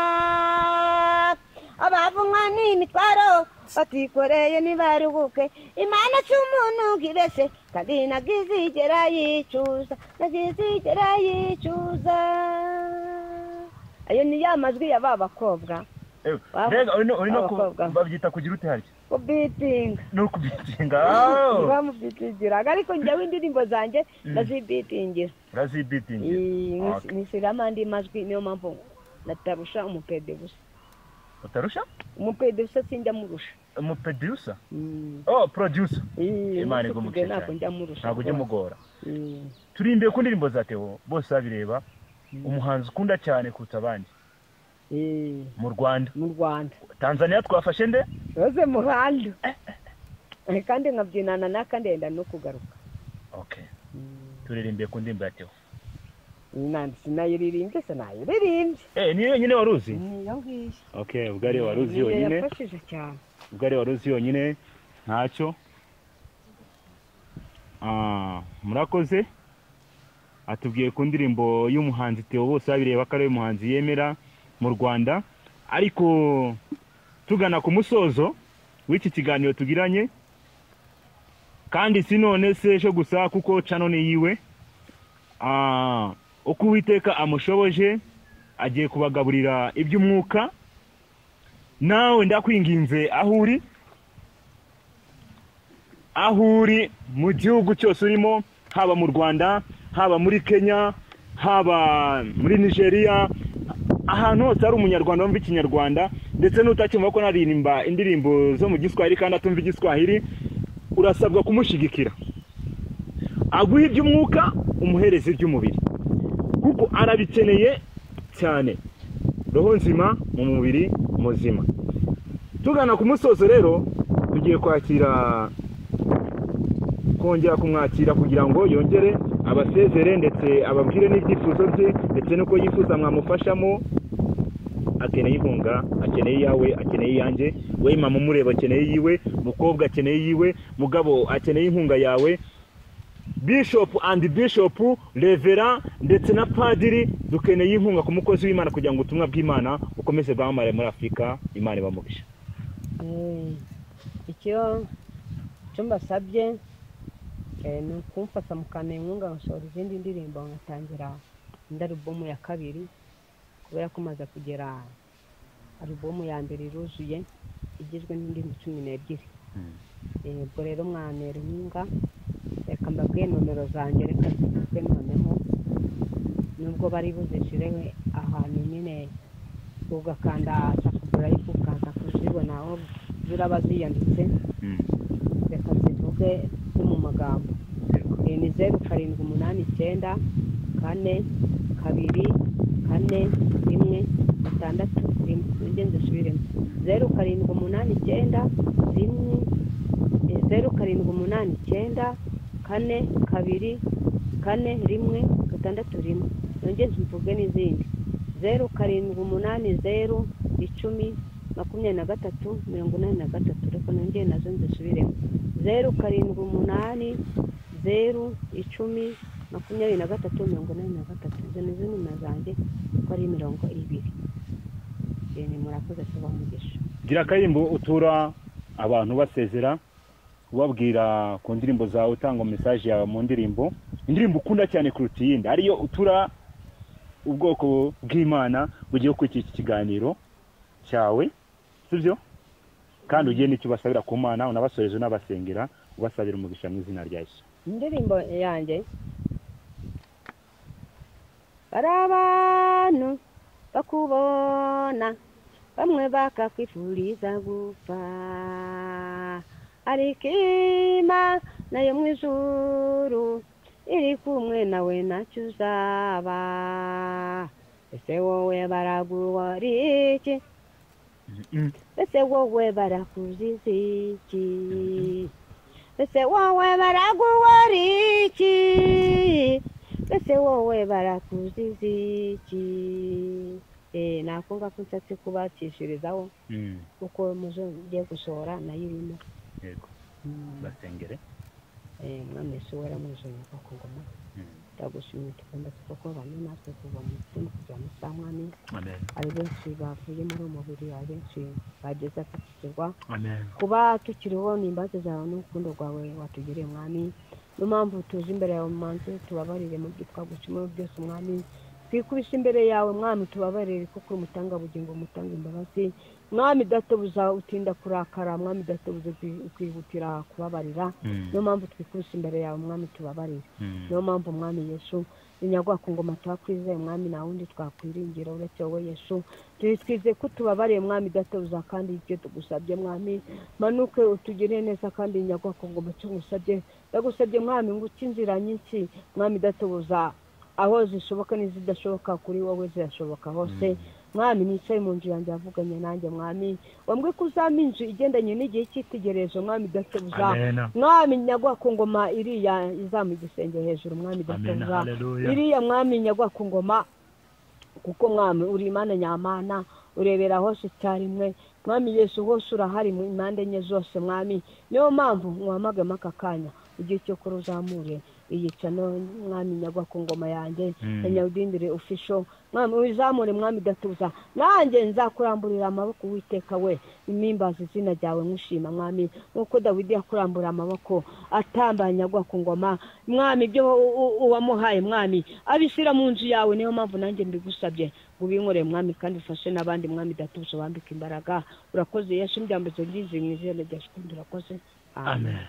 abavunwa n'imitwaro batikoreye ntibaruhuke Imana si umuntu ngo ibeshe kandi ntagizigera yicuza ayo ni ya majwi ya babakobwa mbega urino babyita kugira ute harya kubitinga no kubitinga bamubitingira ariko njyewe indirimbo zanjye ndazibitingira nishyiramo andi majwi niyo mpamvu natarusha umupede gusa utarusha umupede gusa sinjya murusha umuproducer producer imana igumuke ntabwo ujya mugora turimbiye ku ndirimbo za Theo bose babireba umuhanzi ukunda cyane kuruta abandi mu Rwanda Tanzania twafashe nde Rose Muhando kandi nkabyinana nakandi yenda no kugaruka turirimbiye ku ndirimbo ya Theo sinayiririmbye sinayiririmbye niyo nyine waruzi niyo ngiyo ubwo ari waruzi yonyine yafashije cyane ubwo ari waruzi yonyine ntacyo murakoze atubwiye ku ndirimbo y'umuhanzi Theo bose babireba ko ari umuhanzi yemera mu Rwanda ariko tugana ku musozo w'iki kiganiro tugiranye kandi sinone sejo gusa kuko canone yiwe uko Uwiteka amushoboje agiye kubagaburira iby'umwuka nawe ndakwinginze aho uri mu gihugu cyose urimo haba mu Rwanda haba muri Kenya haba muri Nigeria ahantu hose ari umunyarwanda wumva ikinyarwanda ndetse n'utakimva ko naririmba indirimbo zo mu Giswahili kandi atumva Igiswahili urasabwa kumushigikira aguha iby'umwuka umuhereza iby'umubiri kuko arabikeneye cyane roho nzima mu mubiri muzima tugana ku musozo rero tugiye kongera kumwakira kugira ngo yongere abasezere ndetse ababwire n'ibyifuzo bye ndetse nuko yifuza mwamufashamo akeneye inkunga akeneye yawe akeneye yanjye we mama umureba akeneye yiwe mukobwa akeneye yiwe mugabo akeneye inkunga yawe bishop revera ndetse na padiri dukeneye inkunga ku mukozi w'Imana kugira ngo ubutumwa bw'Imana bukomeze bwamamare muri Afurika Imana ibamugisha icyo mbasabye ni ukumfata mukantera inkunga ngasohora izindi ndirimbo ngatangira indi alubumu ya kabiri kubera ko maze kugera alubumu ya mbere iruzuye igizwe n'indirimbo 12 ubwo rero mwantera inkunga reka mbabwiye nomero zanjye reka zivuge noneho nubwo bari buzishireho ahantu nyine ugakanda subscribe ukaza kuzibona aho ziraba ziyanditse reka zivuge mu magambo ni 0789 4 2 4 1 6 ngenze subiremo 0789 0789 4 2 4 1 6 ngenze mvuge n'izindi 0780 10 23 83 reka nongeye nazo nzisubiremo 0780 10 23 83 izo nizo nimero zanjye ko ari 20 ni murakoze tubamugisha gira akayimbo utura abantu basezera ubabwira ku ndirimbo zawe utanga message yawe mu ndirimbo ukunda cyane kuruta iyindi ariyo utura ubwoko bw'Imana bugiye kwiki kiganiro cyawe sibyo kandi ugiye n'icyo basabira ku Mana unabasoreje n'abasengera ubasabira umugisha mu izina rya Yesu indirimbo yanjye barabanu bakubona bamwe bakakwifuriza gupfa ariko Imana nayo mu ijuru iri kumwe nawe ntacyo uzaba ese wowe baraguha iki ese wowe barakuziza iki ese wowe baraguha iki ese wowe barakuziza iki nakunga ko nshatse kubatishirizaho kuko mugiye gusohora nayo irimo yego basengere mwami Yesu waramujanye ko ngoma ndagushimira tukunda kuko bamwe natwe kuva mu mutima kugira musa mwami amen ari benshi bavuye muri umubiri ari benshi bageze akakirwa amen kuba tukiriho n'imbazo zawe n'urukundo rwawe watugiriye mwami no mpamvu tuje imbere yawe manze tubabarire mu byitwa gucimo byose mwami twikubise imbere yawe mwami tubabarire kuko umutanga bugingo umutanga imbabazi mwami databuza utinda kurakara mwami databuza kwihutira kubabarira niyo mpamvu twikubise imbere yawe mwami tubabarire niyo mpamvu mwami Yesu inyagwa ku ngoma twakwizeye mwami na wundi twakwiringira uretse wowe Yesu twizeye ko tubabariye mwami databuza kandi ibyo tugusabye mwami manuke utugire neza kandi inyagwa ku ngoma cyo ngusabye ndagusabye mwami ngo ukinzira nyinshi mwami databuza aho zishoboka n'izidashoboka kuri wowe zirashoboka hose mwami nicaye mu nzu yanjye avuganye nanjye mwami wambwe kuzama inzu igendanye n'igihe cyitegerezo mwami databuza mwami nyagwa ku ngoma iriya izamu igisenge hejuru mwami databuza iriya mwami nyagwa ku ngoma kuko mwami uri Imana nyamana urebera hose cyarimwe mwami Yesu hose urahari mu impande enye zose mwami niyo mpamvu mwamagama aka kanya igihe cyo kuruzamure iyica no mwami nyagwa ku ngoma yanjye Nyarudindiri official mwami uzamure mwami datuza nanjye nzakuramburira amaboko witeka we imimbaza izina ryawe nkushima mwami nkuko Dawidi yakurambura amaboko atamba nyagwa ku ngoma mwami ibyo uwamuhaye mwami abishyira mu nzu yawe niyo mpamvu nanjye mbigusabye ubinkore mwami kandi ufashe n'abandi mwami datuza wambika imbaraga urakoze Yesu mbyambazo ngize mu izina rya Yesu urakoze amen.